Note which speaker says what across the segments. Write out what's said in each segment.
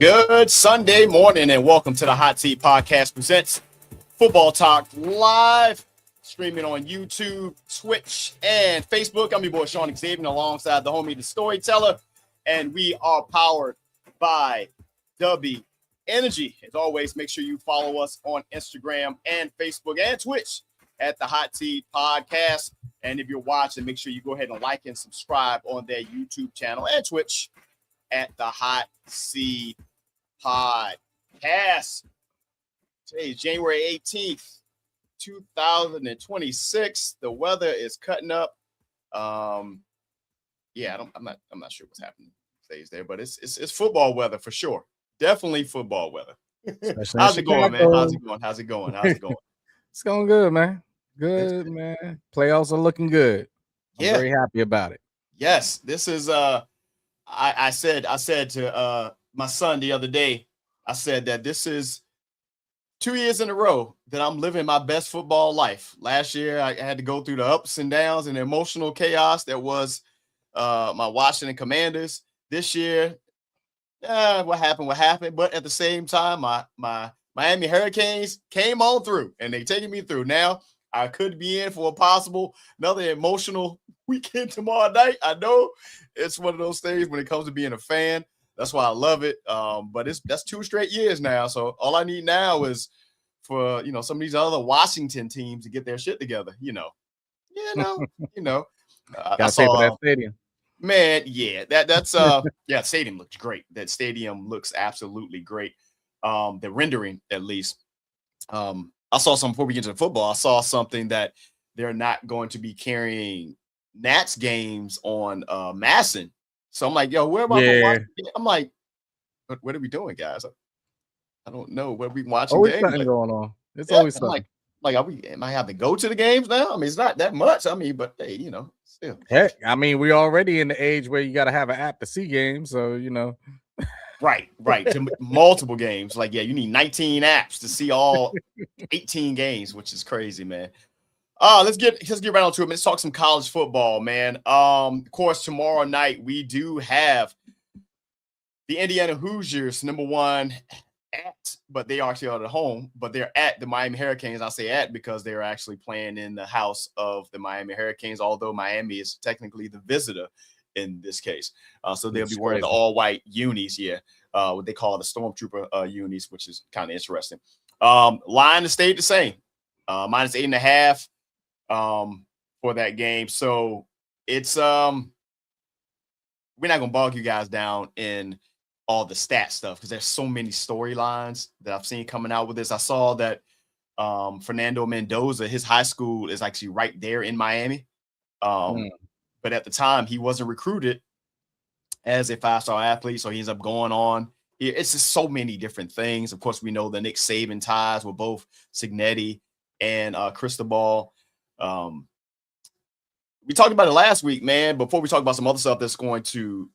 Speaker 1: Good Sunday morning and welcome to the Hot Seat Podcast presents Football Talk live, streaming on YouTube, Twitch, and Facebook. I'm your boy Shawn Xavien alongside the homie the Storyteller, and we are powered by DUBBY Energy. As always, make sure you follow us on Instagram and Facebook and Twitch at the Hot Seat Podcast. And if you're watching, make sure you go ahead and like and subscribe on their YouTube channel and Twitch at the Hot Seat Podcast. Today is January 18th, 2026. The weather is cutting up. I'm not sure what's happening these days there, but it's football weather for sure. Definitely football weather. How's it going, man? How's it going?
Speaker 2: It's going good, man. Good, man. Playoffs are looking good. I'm very happy about it.
Speaker 1: Yes, this is I said to my son the other day, I said that this is 2 years in a row that I'm living my best football life. Last year, I had to go through the ups and downs and the emotional chaos that was my Washington Commanders. This year, what happened. But at the same time, my Miami Hurricanes came on through, and they're taking me through. Now, I could be in for a possible another emotional weekend tomorrow night. I know it's one of those things when it comes to being a fan. That's why I love it. But that's 2 straight years now. So all I need now is for some of these other Washington teams to get their shit together.
Speaker 2: Gotta
Speaker 1: I
Speaker 2: pay for that stadium.
Speaker 1: Man, yeah, that's stadium looks great. That stadium looks absolutely great. The rendering, at least. I saw something before we get into the football. I saw something that they're not going to be carrying Nats games on Masson. So I'm like, yo, where am I watching? I'm like, what are we doing, guys? I don't know. What are we watching?
Speaker 2: Always something going on. It's always something.
Speaker 1: Am I having to go to the games now? I mean, it's not that much. I mean, but hey, still.
Speaker 2: Heck, I mean, we're already in the age where you got to have an app to see games. So,
Speaker 1: Right. To multiple games. Like, yeah, you need 19 apps to see all 18 games, which is crazy, man. Let's get right on to it. Let's talk some college football, man. Of course, tomorrow night we do have the Indiana Hoosiers, #1 but they actually are at home, but they're at the Miami Hurricanes. I say at because they're actually playing in the house of the Miami Hurricanes, although Miami is technically the visitor in this case. So they'll be wearing the all-white unis, what they call the Stormtrooper unis, which is kind of interesting. Line has stayed the same, -8.5 for that game. So it's we're not gonna bog you guys down in all the stat stuff because there's so many storylines that I've seen coming out with this. I saw that Fernando Mendoza, his high school is actually right there in Miami. But at the time he wasn't recruited as a 5-star athlete, so he ends up going on. It's just so many different things. Of course, we know the Nick Saban ties with both Cignetti and Cristobal. We talked about it last week, man. Before we talk about some other stuff that's going to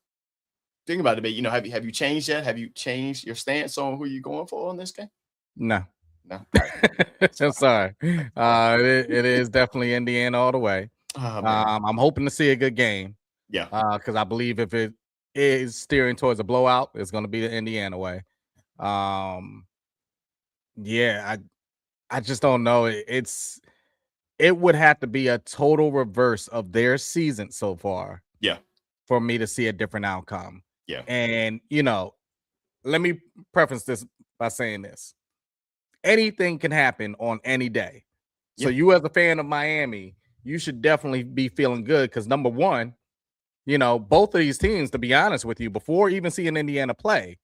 Speaker 1: think about it, have you changed yet? Have you changed your stance on who you're going for on this game?
Speaker 2: No.
Speaker 1: Right.
Speaker 2: I'm sorry. It is definitely Indiana all the way. I'm hoping to see a good game.
Speaker 1: Yeah.
Speaker 2: Because I believe if it is steering towards a blowout, it's going to be the Indiana way. I just don't know. It would have to be a total reverse of their season so far.
Speaker 1: Yeah.
Speaker 2: For me to see a different outcome.
Speaker 1: Yeah.
Speaker 2: And, let me preface this by saying this. Anything can happen on any day. So you as a fan of Miami, you should definitely be feeling good because number one, both of these teams, to be honest with you, before even seeing Indiana play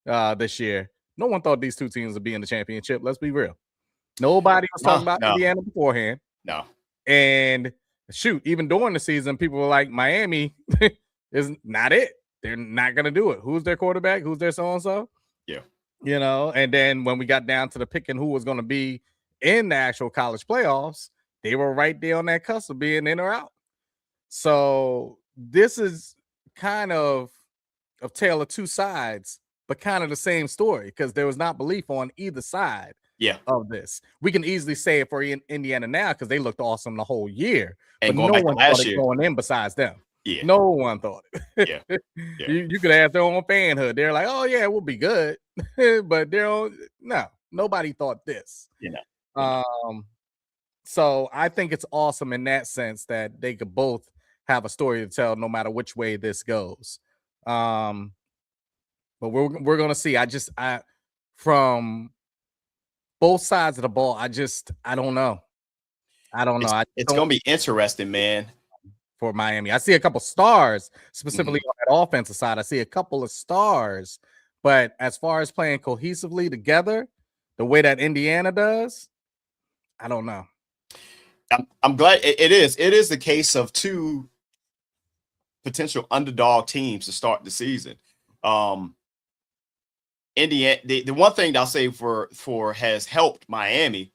Speaker 2: this year, no one thought these two teams would be in the championship. Let's be real. Nobody was talking about Indiana beforehand.
Speaker 1: No.
Speaker 2: And shoot, even during the season, people were like, Miami is not it. They're not going to do it. Who's their quarterback? Who's their so-and-so?
Speaker 1: Yeah.
Speaker 2: And then when we got down to the picking who was going to be in the actual college playoffs, they were right there on that cusp of being in or out. So this is kind of a tale of two sides, but kind of the same story because there was not belief on either side of this. We can easily say it for Indiana now because they looked awesome the whole year,
Speaker 1: and
Speaker 2: but no one thought it going in besides them.
Speaker 1: Yeah.
Speaker 2: No one thought it.
Speaker 1: Yeah. Yeah.
Speaker 2: You could ask their own fanhood. They're like, oh yeah, we'll be good. But nobody thought this. So I think it's awesome in that sense that they could both have a story to tell no matter which way this goes. But we're gonna see. I from both sides of the ball, I don't know.
Speaker 1: It's gonna be interesting, man.
Speaker 2: For Miami, I see a couple stars, specifically on that offensive side. I see a couple of stars, but as far as playing cohesively together, the way that Indiana does, I don't know.
Speaker 1: I'm glad it is. It is the case of two potential underdog teams to start the season. Indiana, the one thing that I'll say for has helped Miami,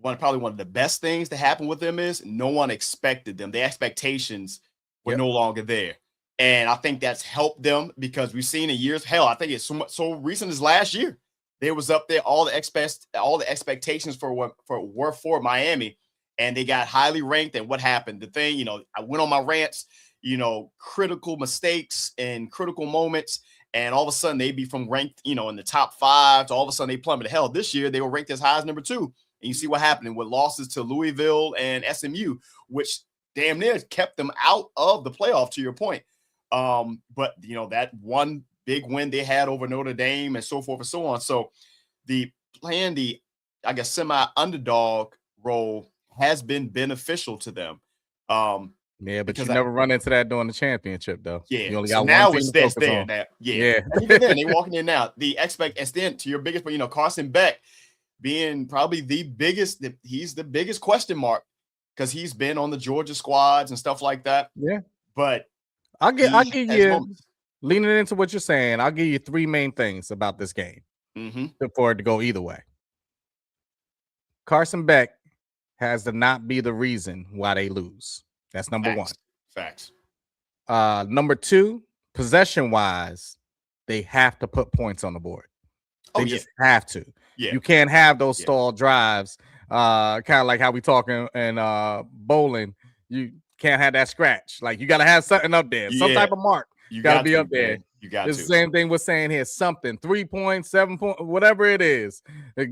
Speaker 1: probably one of the best things to happen with them is no one expected them. The expectations were no longer there. And I think that's helped them because we've seen in years, hell, I think it's so recent as last year. They was up there, all the expectations were for Miami, and they got highly ranked. And what happened? The thing, I went on my rants, critical mistakes and critical moments, and all of a sudden they'd be from ranked, in the top 5 to all of a sudden they plummeted. Hell, this year they were ranked as high as number 2. And you see what happened with losses to Louisville and SMU, which damn near kept them out of the playoff, to your point. But, that one big win they had over Notre Dame and so forth and so on. So playing the, I guess, semi-underdog role has been beneficial to them.
Speaker 2: Yeah, but you never run into that during the championship, though.
Speaker 1: Yeah,
Speaker 2: you only
Speaker 1: so
Speaker 2: got
Speaker 1: now
Speaker 2: one
Speaker 1: it's
Speaker 2: team
Speaker 1: this
Speaker 2: to focus
Speaker 1: there.
Speaker 2: on.
Speaker 1: Now, yeah. And even then, they walking in now. And then to your biggest, Carson Beck being probably he's the biggest question mark because he's been on the Georgia squads and stuff like that.
Speaker 2: Yeah,
Speaker 1: but
Speaker 2: I'll give you moments. Leaning into what you're saying. I'll give you 3 main things about this game for it to go either way. Carson Beck has to not be the reason why they lose. That's number 1.
Speaker 1: Facts.
Speaker 2: Number 2, possession-wise, they have to put points on the board. They just have to.
Speaker 1: Yeah.
Speaker 2: You can't have those stall drives, kind of like how we talking in bowling. You can't have that scratch. Like, you got to have something up there, some type of mark. You got to be up there.
Speaker 1: Man. You got
Speaker 2: to. The same thing we're saying here, something, 3 points, 7 points, whatever it is.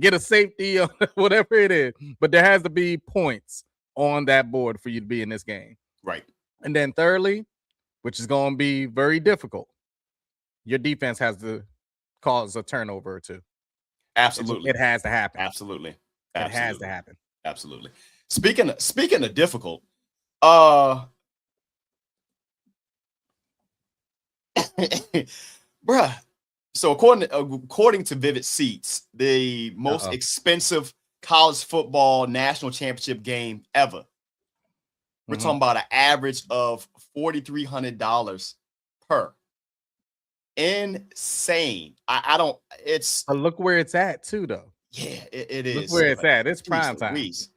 Speaker 2: Get a safety, whatever it is. But there has to be points on that board for you to be in this game.
Speaker 1: Right.
Speaker 2: And then thirdly, which is going to be very difficult, your defense has to cause a turnover or 2.
Speaker 1: Absolutely.
Speaker 2: It has to happen.
Speaker 1: Absolutely.
Speaker 2: It has to happen.
Speaker 1: Absolutely. Speaking of difficult, bruh. So according to Vivid Seats, the most expensive college football national championship game ever. We're talking about an average of $4,300 per. Insane. But
Speaker 2: look where it's at too, though.
Speaker 1: Yeah, it is.
Speaker 2: Look where it's at. It's prime time.
Speaker 1: It's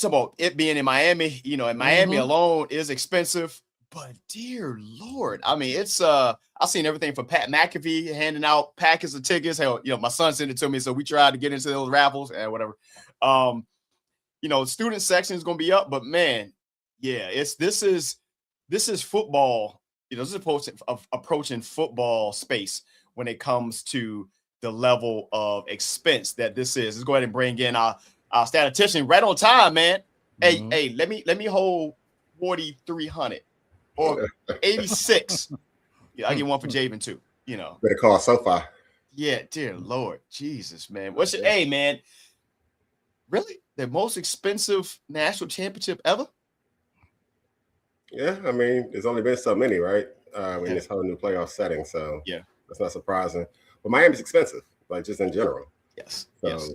Speaker 1: about it being in Miami. In Miami alone is expensive. But dear Lord, I mean, it's I've seen everything from Pat McAfee handing out packets of tickets. Hell, my son sent it to me, so we tried to get into those raffles and whatever. Student section is going to be up, but man, yeah, this is football. This is approaching football space when it comes to the level of expense that this is. Let's go ahead and bring in our statistician right on time, man. Hey, let me hold 4,300 or 86. I get one for Javen too.
Speaker 3: Better call SoFi.
Speaker 1: Yeah, dear Lord, Jesus, man. Hey, man? Really, the most expensive national championship ever?
Speaker 3: Yeah, I mean, there's only been so many, right? In this whole new playoff setting, so
Speaker 1: yeah,
Speaker 3: that's not surprising. But Miami's expensive, like just in general.
Speaker 1: Yes.
Speaker 3: So,
Speaker 1: yes.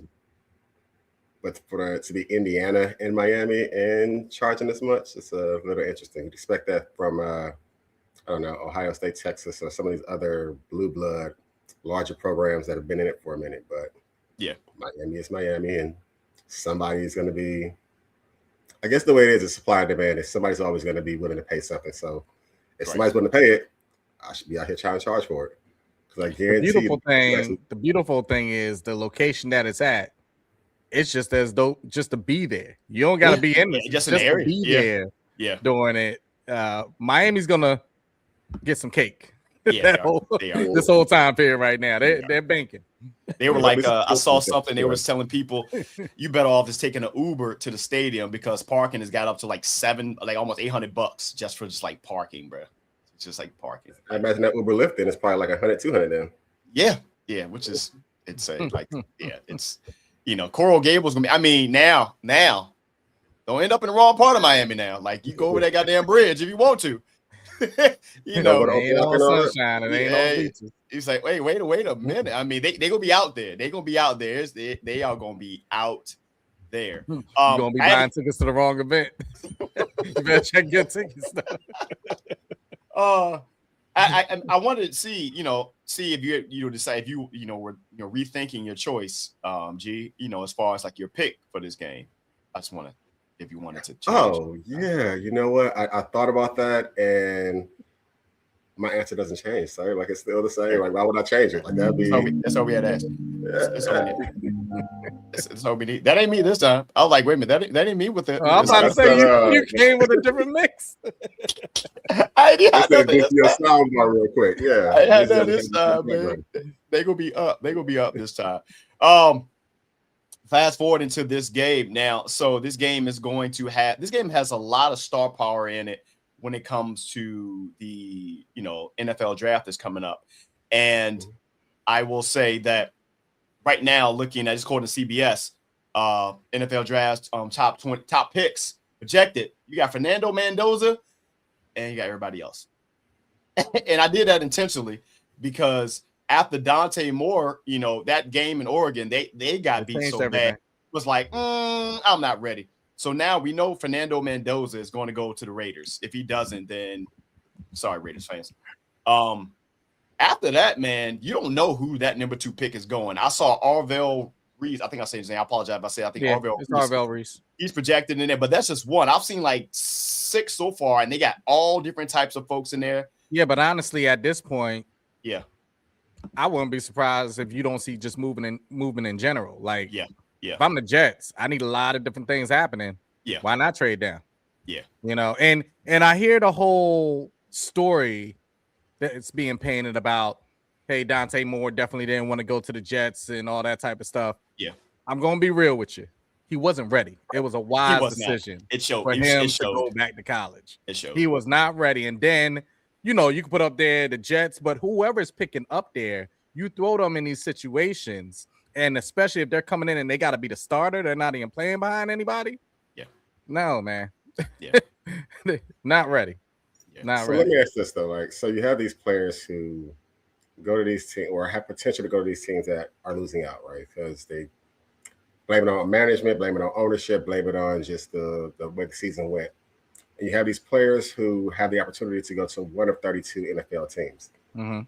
Speaker 3: But for it to be Indiana and Miami and charging this much, it's a little interesting. You'd expect that from I don't know, Ohio State, Texas, or some of these other blue blood larger programs that have been in it for a minute. But
Speaker 1: yeah,
Speaker 3: Miami is Miami, and somebody's going to be. I guess the way it is supply and demand is somebody's always going to be willing to pay something. So if somebody's willing to pay it, I should be out here trying to charge for it. Because I guarantee
Speaker 2: the beautiful thing is the location that it's at. It's just as though just to be there. You don't got to be in there.
Speaker 1: Just in the area.
Speaker 2: To be there doing it. Miami's gonna get some cake.
Speaker 1: Yeah,
Speaker 2: This whole time period right now, they're banking.
Speaker 1: They were like, I saw something. They were telling people, you better off just taking an Uber to the stadium because parking has got up to like almost $800 just for like parking, bro. It's just like parking.
Speaker 3: I imagine that Uber Lyft then is probably like 100, 200 then.
Speaker 1: Yeah, which is insane. Like, it's Coral Gables gonna be. I mean, now, don't end up in the wrong part of Miami now. Like, you go over that goddamn bridge if you want to.
Speaker 2: Ain't no sunshine. It ain't no beaches.
Speaker 1: He's like, wait a minute. I mean, they gonna be out there. They gonna be out there. They are gonna be out there.
Speaker 2: You're gonna be buying tickets to the wrong event. You better check your tickets.
Speaker 1: I wanted to see if you decide if you were rethinking your choice, G. As far as like your pick for this game. I just wanted if you wanted to change.
Speaker 3: Oh yeah, you know what? I thought about that and my answer doesn't change. So like it's still the same. Like why would I change it? Like that'd be
Speaker 1: that's all we had to ask. That's all we need. That ain't me this time. I was like, wait a minute, that ain't me with it.
Speaker 2: I'm about to say you came with a different mix.
Speaker 3: I said give you a sound bar real quick. Yeah,
Speaker 1: I had that this time, man. They gonna be up. They gonna be up this time. Fast forward into this game now. So this game has a lot of star power in it when it comes to the NFL draft that's coming up. And I will say that right now, looking at just according to CBS, NFL draft top picks projected. You got Fernando Mendoza and you got everybody else. And I did that intentionally because after Dante Moore, that game in Oregon, they got beat so bad. It was like, I'm not ready. So now we know Fernando Mendoza is going to go to the Raiders. If he doesn't, then sorry, Raiders fans. After that, man, you don't know who that number 2 pick is going. I saw Arvell Reese. I think I said his name. I apologize if I said. I think
Speaker 2: Arvell Reese.
Speaker 1: He's projected in there, but that's just one. I've seen like 6 so far, and they got all different types of folks in there.
Speaker 2: Yeah, but honestly, at this point,
Speaker 1: yeah,
Speaker 2: I wouldn't be surprised if you don't see just movement in general. Like,
Speaker 1: yeah.
Speaker 2: If I'm the Jets, I need a lot of different things happening.
Speaker 1: Yeah.
Speaker 2: Why not trade down?
Speaker 1: Yeah.
Speaker 2: And I hear the whole story that's being painted about, hey, Dante Moore definitely didn't want to go to the Jets and all that type of stuff.
Speaker 1: Yeah.
Speaker 2: I'm going to be real with you. He wasn't ready. It was a wise decision for him to go back to college.
Speaker 1: It showed.
Speaker 2: He was not ready. And then, you can put up there the Jets, but whoever's picking up there, you throw them in these situations. And especially if they're coming in and they got to be the starter, they're not even playing behind anybody.
Speaker 1: Yeah.
Speaker 2: No, man.
Speaker 1: Yeah.
Speaker 2: Not ready.
Speaker 3: Yeah.
Speaker 2: Not
Speaker 3: ready.
Speaker 2: Let
Speaker 3: me ask this though. Like, so you have these players who go to these teams or have potential to go to these teams that are losing out, right? Because they blame it on management, blame it on ownership, blame it on just the way the season went. And you have these players who have the opportunity to go to one of 32 NFL teams.
Speaker 2: Mm-hmm.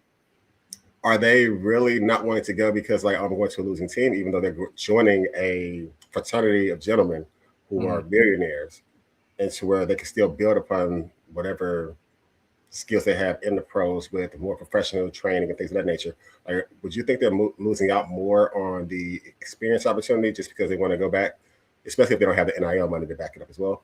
Speaker 3: Are they really not wanting to go because, like, I'm going to a losing team, even though they're joining a fraternity of gentlemen who are billionaires, and to where they can still build upon whatever skills they have in the pros with more professional training and things of that nature? Like, would you think they're losing out more on the experience opportunity just because they want to go back, especially if they don't have the NIL money to back it up as well?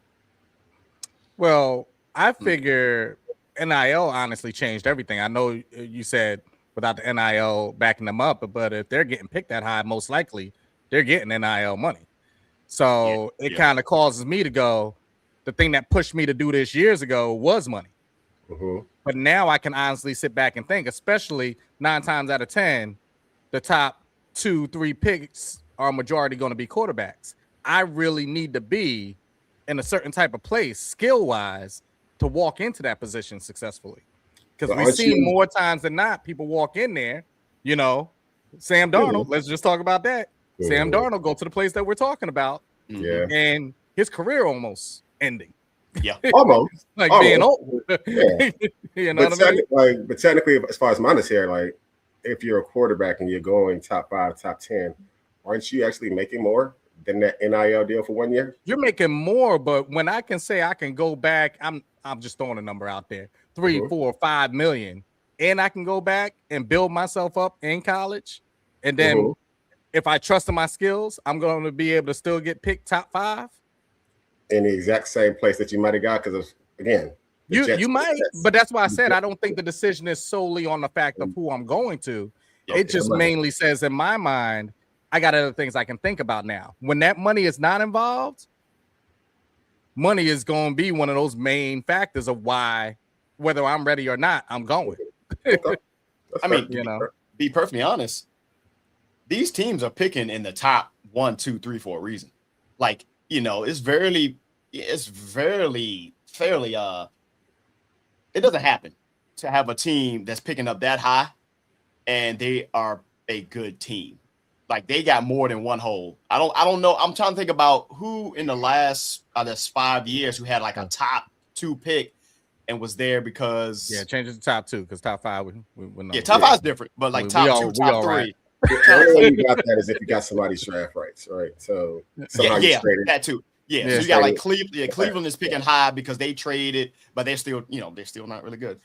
Speaker 2: Well, I figure NIL honestly changed everything. I know you said without the NIL backing them up, but if they're getting picked that high, most likely they're getting NIL money. So it kind of causes me to go, the thing that pushed me to do this years ago was money.
Speaker 3: Mm-hmm.
Speaker 2: But now I can honestly sit back and think, especially 9 times out of 10, the top 2-3 picks are majority going to be quarterbacks. I really need to be in a certain type of place skill-wise to walk into that position successfully. Because we've seen more times than not, people walk in there, Sam Darnold, let's just talk about that. Sam Darnold go to the place that we're talking about.
Speaker 3: Yeah.
Speaker 2: And his career almost ending.
Speaker 1: Yeah.
Speaker 3: Almost.
Speaker 2: Being old.
Speaker 3: Yeah.
Speaker 2: You know what I mean?
Speaker 3: But technically, as far as mine is here, like, if you're a quarterback and you're going top 5, top 10, aren't you actually making more than that NIL deal for 1 year?
Speaker 2: You're making more, but when I can say I can go back, I'm just throwing a number out there, 3, 4, 5 million, and I can go back and build myself up in college. And then if I trust in my skills, I'm going to be able to still get picked top 5
Speaker 3: in the exact same place that you might have got. Because again,
Speaker 2: You might, but that's why I said I don't think the decision is solely on the fact of who I'm going to. It just mainly says in my mind, I got other things I can think about now. When that money is not involved, money is going to be one of those main factors of why, whether I'm ready or not, I'm going.
Speaker 1: I mean, be perfectly honest, these teams are picking in the top 1, 2, 3 for a reason. Like, it's fairly, it doesn't happen to have a team that's picking up that high and they are a good team. Like, they got more than one hole. I don't know. I'm trying to think about who in the last 5 years who had like a top 2 pick and was there because
Speaker 2: change it to top 2 because top 5 we
Speaker 1: top 5 is different, but like top 2, top 3.
Speaker 3: Right. The only way you got that is if you got somebody's draft rights, right? So
Speaker 1: that too. Yeah, so you got like Cleveland. Yeah, Cleveland is picking high because they traded, but they're still, they're still not really good.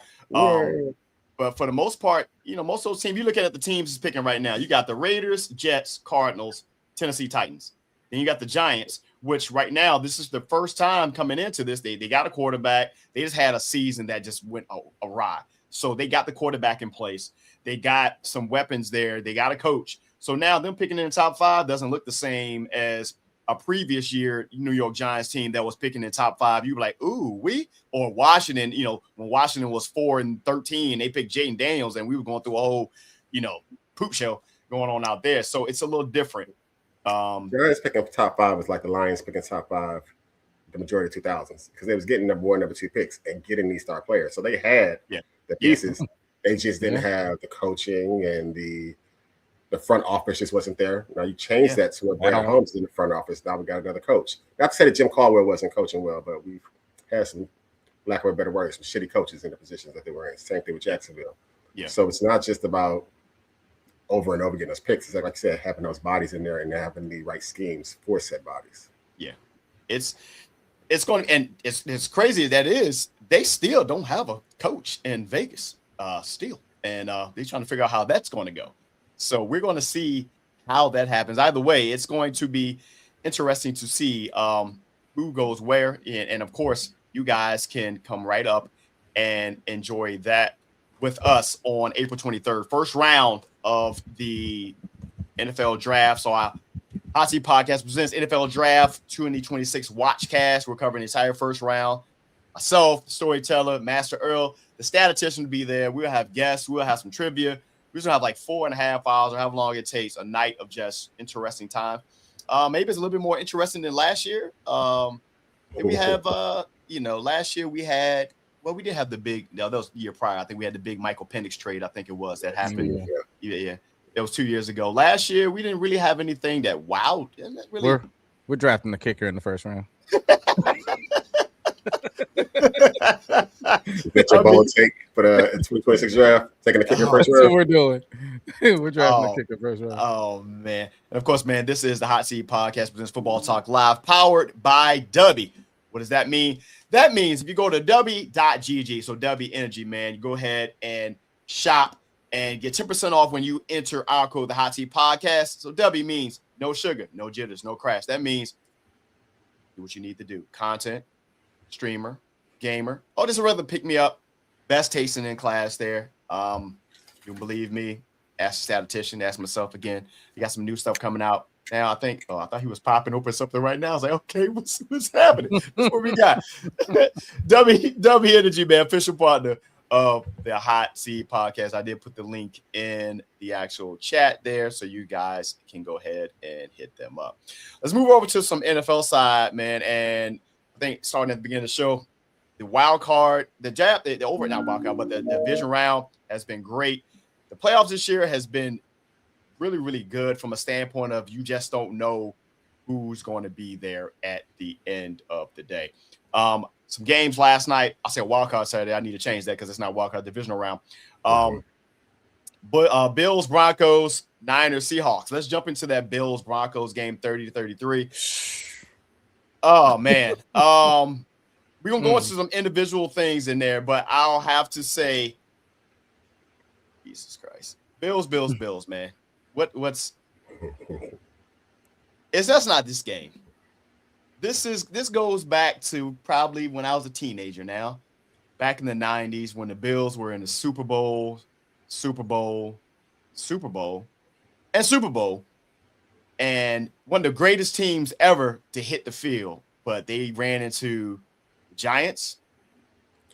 Speaker 1: But for the most part, most of those teams, you look at the teams is picking right now. You got the Raiders, Jets, Cardinals, Tennessee Titans. Then you got the Giants, which right now, this is the first time coming into this. They got a quarterback. They just had a season that just went awry. So they got the quarterback in place. They got some weapons there. They got a coach. So now them picking in the top 5 doesn't look the same as a previous year New York Giants team that was picking in top 5. You were like, ooh, or Washington, when Washington was 4-13, they picked Jaden Daniels and we were going through a whole, poop show going on out there. So it's a little different.
Speaker 3: Giants picking top 5 was like the Lions picking top 5 the majority of 2000s because they was getting number 1, number 2 picks and getting these star players. So they had the pieces. They just didn't have the coaching and the front office just wasn't there. Now you change that to what Brad Holmes in the front office. Now we got another coach. Not to say that Jim Caldwell wasn't coaching well, but we've had some, lack of a better word, some shitty coaches in the positions that they were in. Same thing with Jacksonville. Yeah. So it's not just about over and over getting those picks. It's like I said, having those bodies in there and having the right schemes for said bodies.
Speaker 1: Yeah. It's going, and it's crazy that is, they still don't have a coach in Vegas still. And they're trying to figure out how that's going to go. So we're going to see how that happens. Either way, it's going to be interesting to see who goes where. And of course, you guys can come right up and enjoy that with us on April 23rd, first round of the NFL draft. So our Hot Seat Podcast presents NFL Draft 2026 Watchcast. We're covering the entire first round. Myself, the storyteller, Master Earl, the statistician will be there. We'll have guests. We'll have some trivia. We're going to have like 4.5 hours or however long it takes, a night of just interesting time. Maybe it's a little bit more interesting than last year. We have, last year we had, we did have the big, that was the year prior. I think we had the big Michael Penix trade. I think it was that happened. Yeah. That was 2 years ago. Last year, we didn't really have anything that wowed. Really...
Speaker 2: We're drafting the kicker in the first round.
Speaker 3: Get your bold take for the 2026 draft, taking the kicker first round.
Speaker 2: That's what we're doing. We're drafting the kicker first round.
Speaker 1: Oh, man. And of course, man, this is the Hot Seat Podcast, presents Football Talk Live, powered by DUBBY. What does that mean? That means if you go to dubby.gg, so DUBBY Energy, man, you go ahead and shop and get 10% off when you enter our code, the Hot Seat Podcast. So DUBBY means no sugar, no jitters, no crash. That means do what you need to do. Content, streamer, gamer. Oh, this is rather pick me up. Best tasting in class there. You believe me? Ask the statistician, ask myself again. You got some new stuff coming out. Now I thought he was popping open something right now. I was like, okay, what's happening? That's what we got. DUBBY Energy, man, official partner of the Hot Seat Podcast. I did put the link in the actual chat there so you guys can go ahead and hit them up. Let's move over to some NFL side, man. And I think starting at the beginning of the show, the wild card, the draft, the over not wild card, but the division round has been great. The playoffs this year has been really, really good from a standpoint of you just don't know who's going to be there at the end of the day. Some games last night. I said wild card Saturday. I need to change that because it's not wild card, divisional round. But Bills, Broncos, Niners, Seahawks. Let's jump into that Bills Broncos game 30-33. Oh man. We're gonna go into some individual things in there, but I'll have to say, Jesus Christ. Bills, man. What's that's not this game. This goes back to probably when I was a teenager now. back in the 90s when the Bills were in the Super Bowl, and one of the greatest teams ever to hit the field, but they ran into the Giants,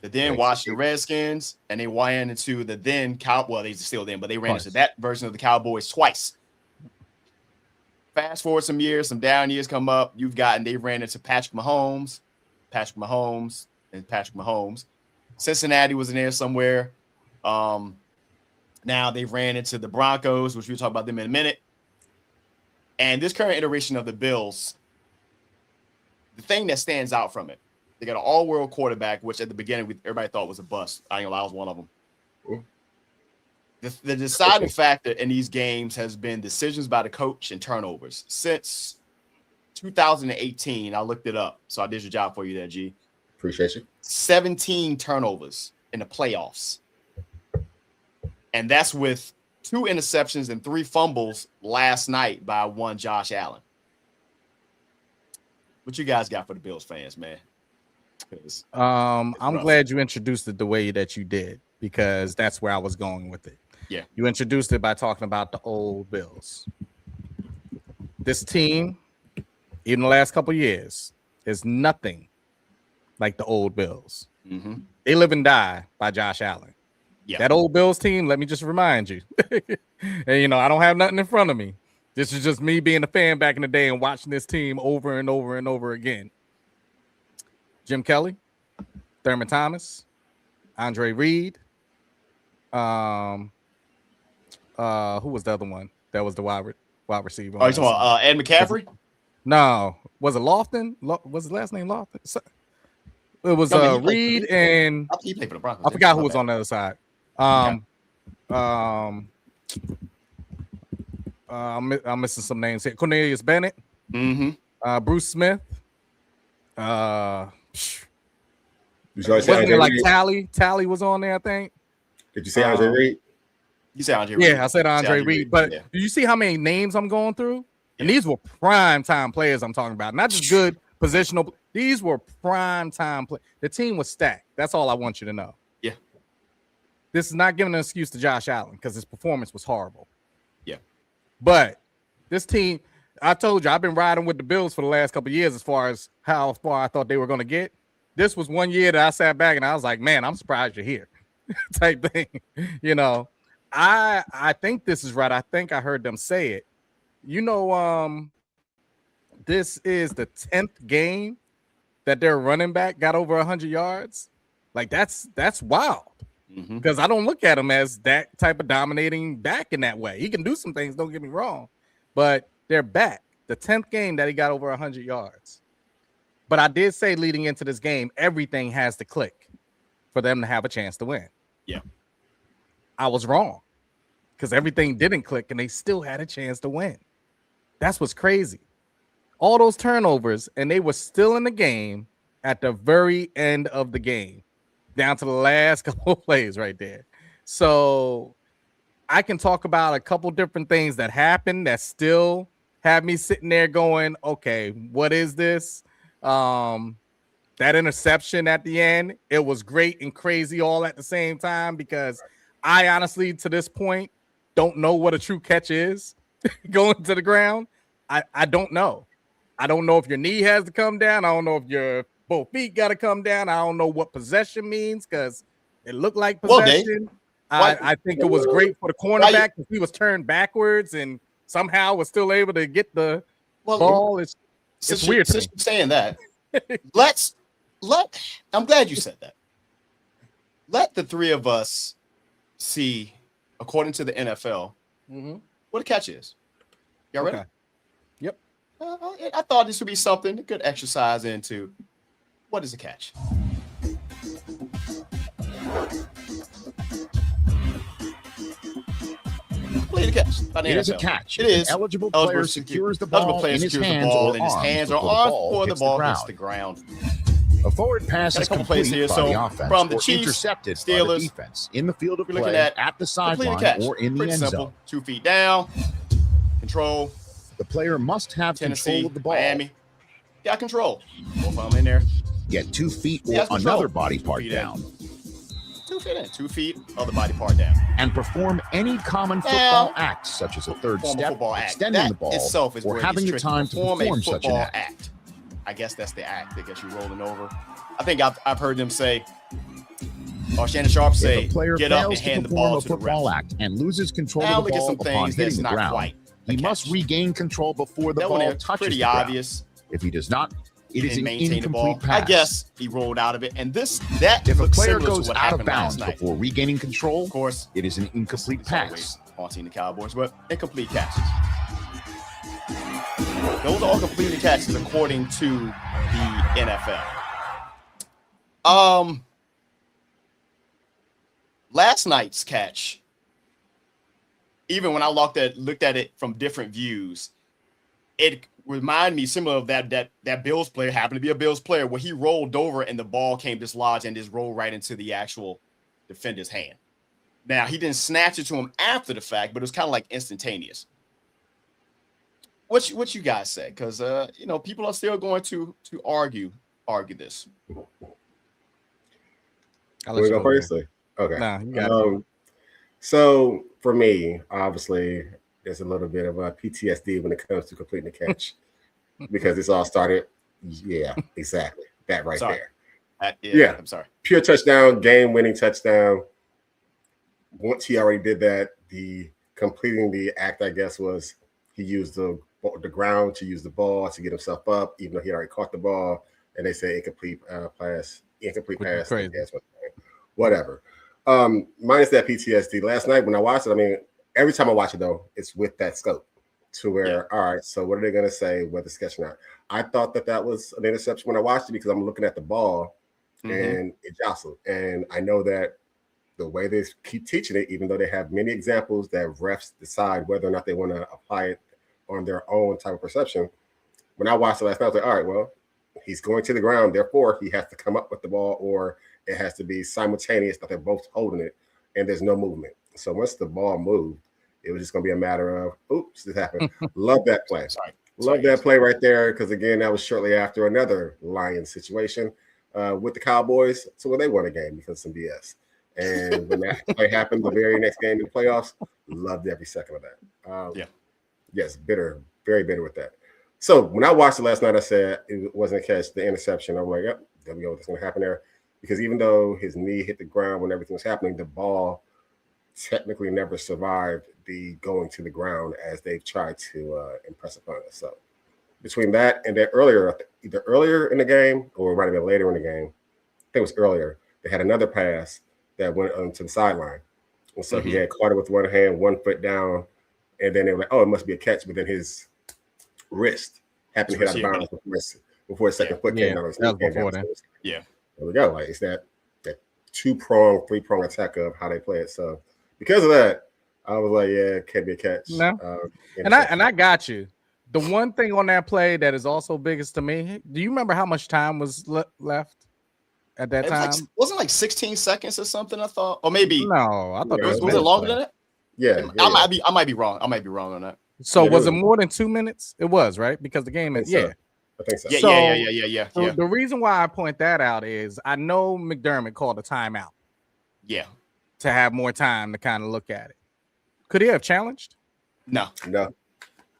Speaker 1: the then Washington Redskins, and they ran into the then they still then, but they ran into that version of the Cowboys twice. Fast forward some years, some down years come up. They ran into Patrick Mahomes. Cincinnati was in there somewhere. Now they ran into the Broncos, which we'll talk about them in a minute. And this current iteration of the Bills, the thing that stands out from it, they got an all-world quarterback, which at the beginning everybody thought was a bust. I was one of them. Ooh. The deciding factor in these games has been decisions by the coach and turnovers. Since 2018, I looked it up, so I did your job for you there, G.
Speaker 3: Appreciate you.
Speaker 1: 17 turnovers in the playoffs. And that's with 2 interceptions and 3 fumbles last night by one Josh Allen. What you guys got for the Bills fans, man?
Speaker 2: I'm glad you introduced it the way that you did, because that's where I was going with it.
Speaker 1: Yeah.
Speaker 2: You introduced it by talking about the old Bills. This team, even the last couple of years, is nothing like the old Bills.
Speaker 1: Mm-hmm.
Speaker 2: They live and die by Josh Allen.
Speaker 1: Yeah.
Speaker 2: That old Bills team, let me just remind you. And, I don't have nothing in front of me. This is just me being a fan back in the day and watching this team over and over and over again. Jim Kelly, Thurman Thomas, Andre Reed. Who was the other one? That was the wide receiver.
Speaker 1: Oh, you talking about Ed McCaffrey?
Speaker 2: No, was it Lofton? Was his last name Lofton? It was Reed and
Speaker 1: he played for the Broncos.
Speaker 2: I forgot who was on the other side. I'm missing some names here. Cornelius Bennett.
Speaker 1: Mm-hmm.
Speaker 2: Bruce Smith.
Speaker 3: Wasn't
Speaker 2: it like Tally was on there, I think.
Speaker 3: Did you say Andre Reed?
Speaker 1: You said Andre Reed.
Speaker 2: Yeah, I said Andre Reed. But do you see how many names I'm going through? Yeah. And these were prime time players I'm talking about, not just good positional. These were prime time players. The team was stacked. That's all I want you to know.
Speaker 1: Yeah.
Speaker 2: This is not giving an excuse to Josh Allen because his performance was horrible.
Speaker 1: Yeah.
Speaker 2: But this team, I told you, I've been riding with the Bills for the last couple of years as far as how far I thought they were going to get. This was one year that I sat back and I was like, man, I'm surprised you're here type thing. I think this is right. I think I heard them say it. This is the 10th game that their running back got over 100 yards. Like that's wild. Because I don't look at him as that type of dominating back in that way. He can do some things, don't get me wrong, but they're back. The 10th game that he got over 100 yards. But I did say leading into this game, everything has to click for them to have a chance to win.
Speaker 1: Yeah.
Speaker 2: I was wrong because everything didn't click and they still had a chance to win. That's what's crazy. All those turnovers and they were still in the game at the very end of the game, down to the last couple of plays right there. So I can talk about a couple different things that happened that still have me sitting there going, okay, what is this? That interception at the end, it was great and crazy all at the same time because I honestly, to this point, don't know what a true catch is going to the ground. I don't know. I don't know if your knee has to come down. I don't know if your both feet got to come down. I don't know what possession means because it looked like possession. I think it was great for the cornerback because he was turned backwards and somehow was still able to get the ball. It's weird.
Speaker 1: Since you're saying that, I'm glad you said that. Let the three of us see, according to the NFL, what a catch is. Y'all ready?
Speaker 2: Yep.
Speaker 1: I thought this would be something a good exercise into. What is a catch? Play the catch.
Speaker 4: It is a catch.
Speaker 1: It is.
Speaker 4: Eligible player secures the ball in his hands or arms before the ball hits the ground. A forward pass is complete by the offense
Speaker 1: from the
Speaker 4: or
Speaker 1: Chiefs,
Speaker 4: intercepted
Speaker 1: Steelers,
Speaker 4: by the defense in the field of play, at the sideline, or in the end zone.
Speaker 1: 2 feet down, control.
Speaker 4: The player must have control of the ball.
Speaker 1: Miami, got control. Both of them in there.
Speaker 4: Get 2 feet or another body part down.
Speaker 1: 2 feet in, 2 feet, other body part down.
Speaker 4: And perform any common football act, such as a third step, extending the ball,
Speaker 1: itself is
Speaker 4: or having the time to perform such an act.
Speaker 1: I guess that's the act that gets you rolling over. I think I've heard them say, or Shannon Sharp say, get up and hand the ball to the ref.
Speaker 4: Act and loses control of the ball upon hitting the ground. He must regain control before the ball touches the ground. Obvious. If he does not, it is an incomplete pass.
Speaker 1: I guess he rolled out of it, and that
Speaker 4: if a player goes out of bounds before regaining control,
Speaker 1: of course,
Speaker 4: it is an incomplete pass.
Speaker 1: Haunting the Cowboys, but incomplete catches. Those are all completed catches according to the NFL. Last night's catch, even when I looked at it from different views, it reminded me similar of that Bills player, happened to be a Bills player, where he rolled over and the ball came dislodged and just rolled right into the actual defender's hand. Now, he didn't snatch it to him after the fact, but it was kind of like instantaneous. What you guys say? Because people are still going to argue this.
Speaker 3: I'll let you go first. Okay.
Speaker 2: Nah, you got it.
Speaker 3: So for me, obviously, there's a little bit of a PTSD when it comes to completing the catch because this all started. Yeah, exactly. That right there. Yeah,
Speaker 1: I'm sorry.
Speaker 3: Pure touchdown, game-winning touchdown. Once he already did that, the completing the act, I guess, was he used the ground to use the ball to get himself up, even though he already caught the ball. And they say incomplete pass. Whatever. Minus that PTSD. Last night when I watched it, I mean, every time I watch it though, it's with that scope to where, all right, so what are they going to say, whether sketch or not? I thought that was an interception when I watched it because I'm looking at the ball and it jostled. And I know that the way they keep teaching it, even though they have many examples that refs decide whether or not they want to apply it on their own type of perception. When I watched it last night, I was like, all right, well, he's going to the ground. Therefore, he has to come up with the ball, or it has to be simultaneous that they're both holding it and there's no movement. So once the ball moved, it was just going to be a matter of, oops, this happened. Love that play. Love that play right there because, again, that was shortly after another Lions situation with the Cowboys. So when they won a game because of some BS. And when that play happened, the very next game in the playoffs, loved every second of that. Yes, bitter, very bitter with that. So when I watched it last night, I said it wasn't a catch, the interception. I'm like, yep, there we go. What's going to happen there? Because even though his knee hit the ground when everything was happening, the ball technically never survived the going to the ground as they've tried to impress upon us. So between that and then either earlier in the game or it might have been later in the game, I think it was earlier, they had another pass that went to the sideline. And so he had caught it with one hand, 1 foot down, and then they were like, oh, it must be a catch. But then his wrist happened to hit out of bounds before his second foot came down.
Speaker 1: Yeah.
Speaker 3: There we go. Like it's that 2-prong, 3-prong attack of how they play it. So because of that, I was like, yeah, it can't be a catch.
Speaker 2: No. And I got you. The one thing on that play that is also biggest to me, do you remember how much time was left at that time?
Speaker 1: Wasn't like 16 seconds or something, I thought. Or maybe
Speaker 2: no, I thought
Speaker 1: was it longer than that?
Speaker 3: Yeah.
Speaker 1: I might be wrong. I might be wrong on that.
Speaker 2: So was it more than 2 minutes? It was, right? Because the game is
Speaker 3: I think so.
Speaker 1: Yeah.
Speaker 2: So the reason why I point that out is I know McDermott called a timeout.
Speaker 1: Yeah.
Speaker 2: To have more time to kind of look at it. Could he have challenged?
Speaker 1: No.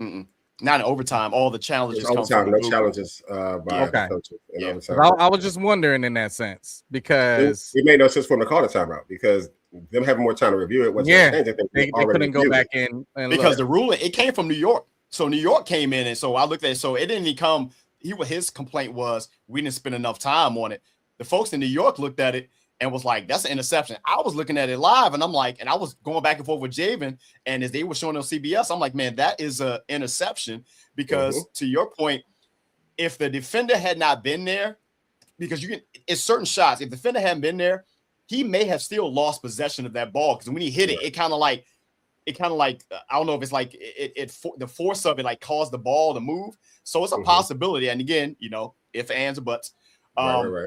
Speaker 3: Mm-mm.
Speaker 1: Not in overtime. All the challenges
Speaker 3: come from the challenges by the coaches.
Speaker 2: I was just wondering in that sense because
Speaker 3: it made no sense for them to call the timeout because them having more time to review it wasn't
Speaker 2: they couldn't go back in
Speaker 1: because the ruling it came from New York. So New York came in, and so I looked at it. So it didn't even come. His complaint was we didn't spend enough time on it. The folks in New York looked at it and was like, "That's an interception." I was looking at it live, and I'm like, and I was going back and forth with Xavien, and as they were showing on CBS, I'm like, "Man, that is an interception." Because to your point, if the defender had not been there, because it's certain shots. If the defender hadn't been there, he may have still lost possession of that ball because when he hit it, it kind of like I don't know if it's like the force of it like caused the ball to move. So it's a possibility. And again, if ands or buts,
Speaker 3: right.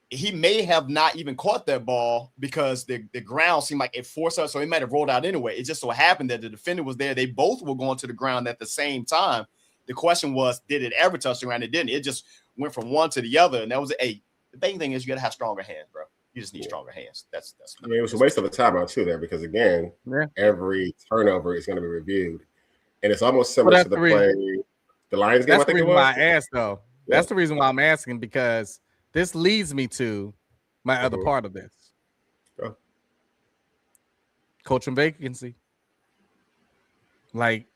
Speaker 1: He may have not even caught that ball because the ground seemed like it forced us. So he might have rolled out anyway. It just so happened that the defender was there. They both were going to the ground at the same time. The question was, did it ever touch the ground? It didn't. It just went from one to the other. And that was the main thing is you got to have stronger hands, bro. You just need stronger hands. That's.
Speaker 3: I mean, it was a waste of a timeout too there because again, every turnover is going to be reviewed, and it's almost similar to the play, the Lions game.
Speaker 2: That's the reason why I asked, though. Yeah. That's the reason why I'm asking, because this leads me to my other part of this. Coaching vacancy. Like,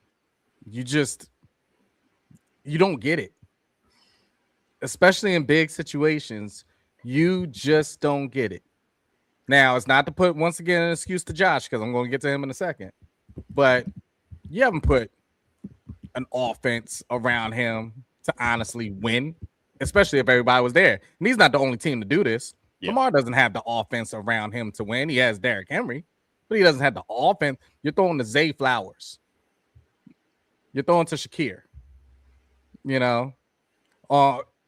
Speaker 2: you don't get it. Especially in big situations, you just don't get it. Now, it's not to put, once again, an excuse to Josh, because I'm going to get to him in a second. But you haven't put an offense around him to honestly win, especially if everybody was there. And he's not the only team to do this. Lamar doesn't have the offense around him to win. He has Derrick Henry, but he doesn't have the offense. You're throwing to Zay Flowers. You're throwing to Shakir. You know,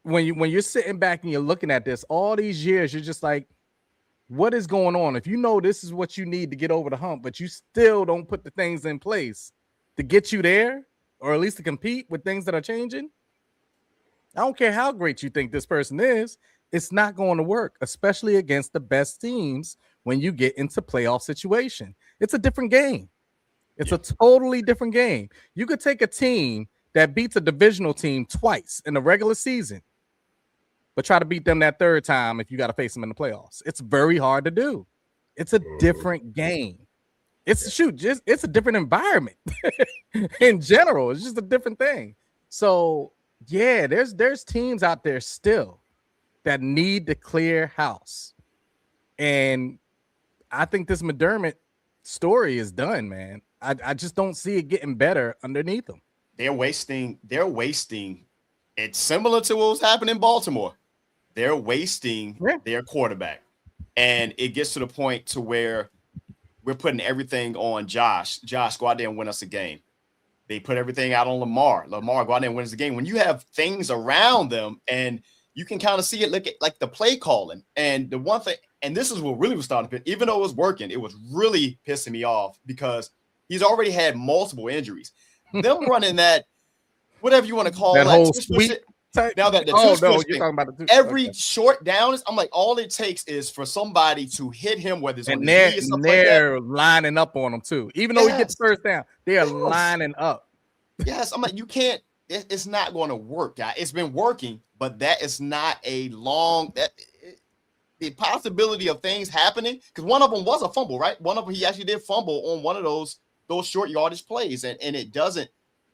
Speaker 2: when you're sitting back and you're looking at this all these years, you're just like, what is going on? If you know this is what you need to get over the hump, but you still don't put the things in place to get you there, or at least to compete with things that are changing, I don't care how great you think this person is, it's not going to work, especially against the best teams when you get into playoff situation. It's a different game. It's a totally different game. You could take a team that beats a divisional team twice in the regular season, but try to beat them that third time if you got to face them in the playoffs. It's very hard to do. It's a different game. It's a different environment in general. It's just a different thing. So yeah, there's teams out there still that need to clear house. And I think this McDermott story is done, man. I just don't see it getting better underneath them.
Speaker 1: They're wasting. It's similar to what was happening in Baltimore. They're wasting their quarterback. And it gets to the point to where we're putting everything on Josh. Josh, go out there and win us a game. They put everything out on Lamar. Lamar, go out there and win us the game. When you have things around them and you can kind of see it, look at like the play calling. And the one thing, and this is what really was starting to, even though it was working, it was really pissing me off because he's already had multiple injuries. Them running that, whatever you want to call
Speaker 2: that whole sweep.
Speaker 1: Now that the
Speaker 2: you're talking about the
Speaker 1: every short down is, I'm like, all it takes is for somebody to hit him, whether it's on
Speaker 2: they're,
Speaker 1: the knee or something
Speaker 2: they're
Speaker 1: like that.
Speaker 2: lining up on him too. Even though he gets first down, they are lining up.
Speaker 1: Yes, I'm like, you can't. It's not going to work, guy. It's been working, but that is not a long. The possibility of things happening, because one of them was a fumble, right? One of them, he actually did fumble on one of those short yardage plays, and it doesn't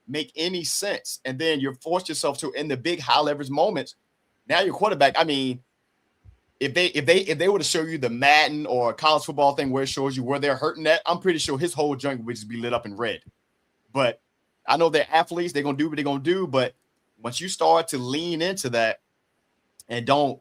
Speaker 1: make any sense. And then you're forced yourself to, in the big high leverage moments, now your quarterback, I mean, if they were to show you the Madden or college football thing where it shows you where they're hurting at, I'm pretty sure his whole joint would just be lit up in red. But I know they're athletes, they're gonna do what they're gonna do, but once you start to lean into that and don't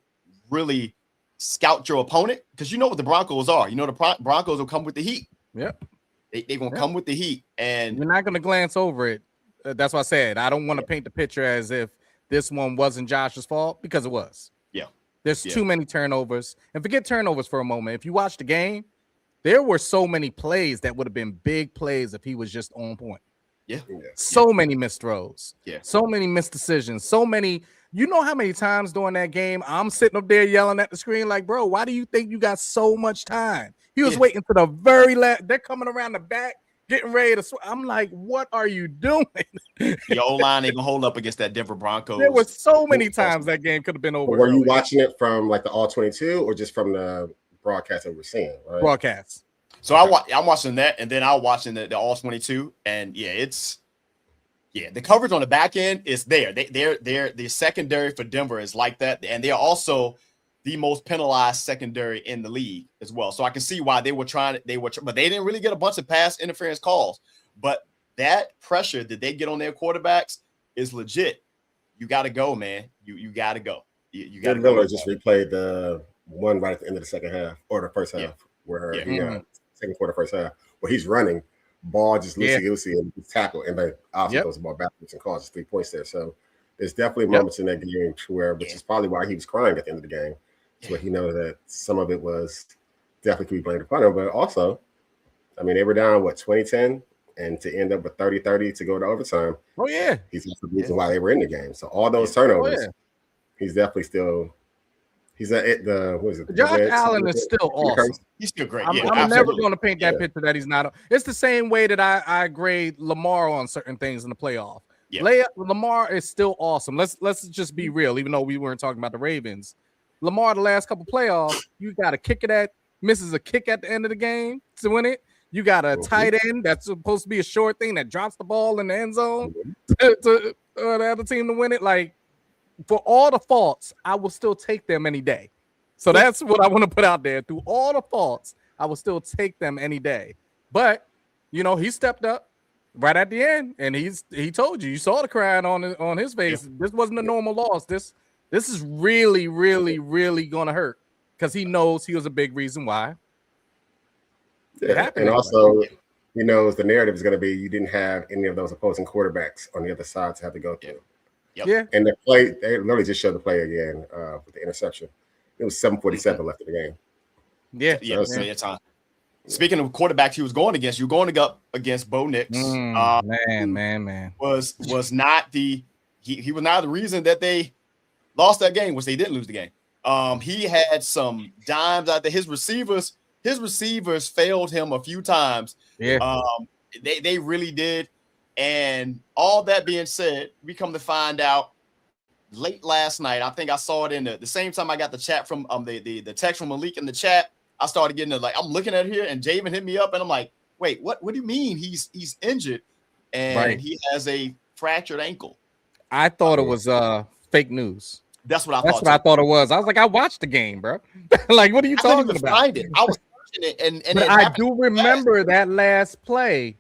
Speaker 1: really scout your opponent, because you know what the Broncos are. You know the Broncos will come with the heat.
Speaker 2: Yep.
Speaker 1: They're gonna come with the heat, and
Speaker 2: you're not gonna glance over it. That's what I said. I don't want to paint the picture as if this one wasn't Josh's fault, because it was.
Speaker 1: Yeah.
Speaker 2: There's too many turnovers. And forget turnovers for a moment. If you watch the game, there were so many plays that would have been big plays if he was just on point.
Speaker 1: Yeah.
Speaker 2: So many missed throws.
Speaker 1: Yeah.
Speaker 2: So many missed decisions. So many. You know how many times during that game I'm sitting up there yelling at the screen like, bro, why do you think you got so much time? He was waiting to the very last. They're coming around the back, getting ready to. I'm like, what are you doing?
Speaker 1: Your O-line ain't gonna hold up against that Denver Broncos.
Speaker 2: There were so many times that game could have been over.
Speaker 3: Were you watching it from like the all 22 or just from the broadcast that we're seeing? Right?
Speaker 2: Broadcast.
Speaker 1: So I'm watching that, and then I'm watching the all 22, and the coverage on the back end is there. They're the secondary for Denver is like that, and they're also the most penalized secondary in the league as well. So I can see why they were trying. But they didn't really get a bunch of pass interference calls. But that pressure that they get on their quarterbacks is legit. You got to go, man. You got to go. You got to go.
Speaker 3: Miller just replayed the one right at the end of the second half or the first half, where second quarter, first half, where he's running, ball just loosey-goosey and tackle, and then obviously goes the ball backwards and causes 3 points there. So there's definitely moments in that game which is probably why he was crying at the end of the game. So he knows that some of it was definitely could be blamed upon him, but also, I mean, they were down 20-10, and to end up with 30-30 to go to overtime.
Speaker 2: Oh yeah,
Speaker 3: he's the reason why they were in the game. So all those turnovers, he's definitely still He's at the what is it?
Speaker 2: Josh Allen is still awesome.
Speaker 1: He's still great.
Speaker 2: I'm never going to paint that picture that he's not. It's the same way that I grade Lamar on certain things in the playoff. Yeah. Lamar is still awesome. Let's just be real. Even though we weren't talking about the Ravens, Lamar the last couple playoffs, you got to kick it at misses a kick at the end of the game to win it. You got a tight end that's supposed to be a short thing that drops the ball in the end zone to the other team to win it. Like, for all the faults, I will still take them any day. So that's what I want to put out there. Through all the faults, I will still take them any day. But, you know, he stepped up right at the end, and he told you saw the crying on his face. Yeah. This wasn't a normal loss. This is really, really, really going to hurt because he knows he was a big reason why.
Speaker 3: Yeah, and also he knows the narrative is going to be you didn't have any of those opposing quarterbacks on the other side to have to go through.
Speaker 2: Yeah.
Speaker 3: And the play, they literally just showed the play again with the interception. It was 7:47 left in the game.
Speaker 1: Yeah. Time. Speaking of quarterbacks he was going against, you going up against Bo Nix.
Speaker 2: Man.
Speaker 1: Was not he was not the reason that they lost that game, which they didn't lose the game. He had some dimes out there. His receivers failed him a few times.
Speaker 2: Yeah.
Speaker 1: They really did. And all that being said, we come to find out late last night. I think I saw it in the same time I got the chat from the text from Malik in the chat. I started getting I'm looking at it here, and Javen hit me up, and I'm like, wait, what do you mean he's injured and he has a fractured ankle?
Speaker 2: I thought it was fake news.
Speaker 1: That's what I
Speaker 2: thought. That's what I thought it was. I was like, I watched the game, bro. Like, what are you talking about?
Speaker 1: Find it. I was watching it, and
Speaker 2: I do remember that last play.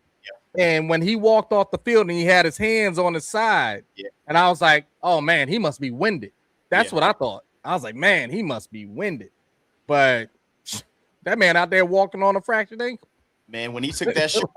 Speaker 2: And when he walked off the field and he had his hands on his side, and I was like, oh, man, he must be winded. That's what I thought. I was like, man, he must be winded. But that man out there walking on a fractured ankle.
Speaker 1: Man, when he took that shot,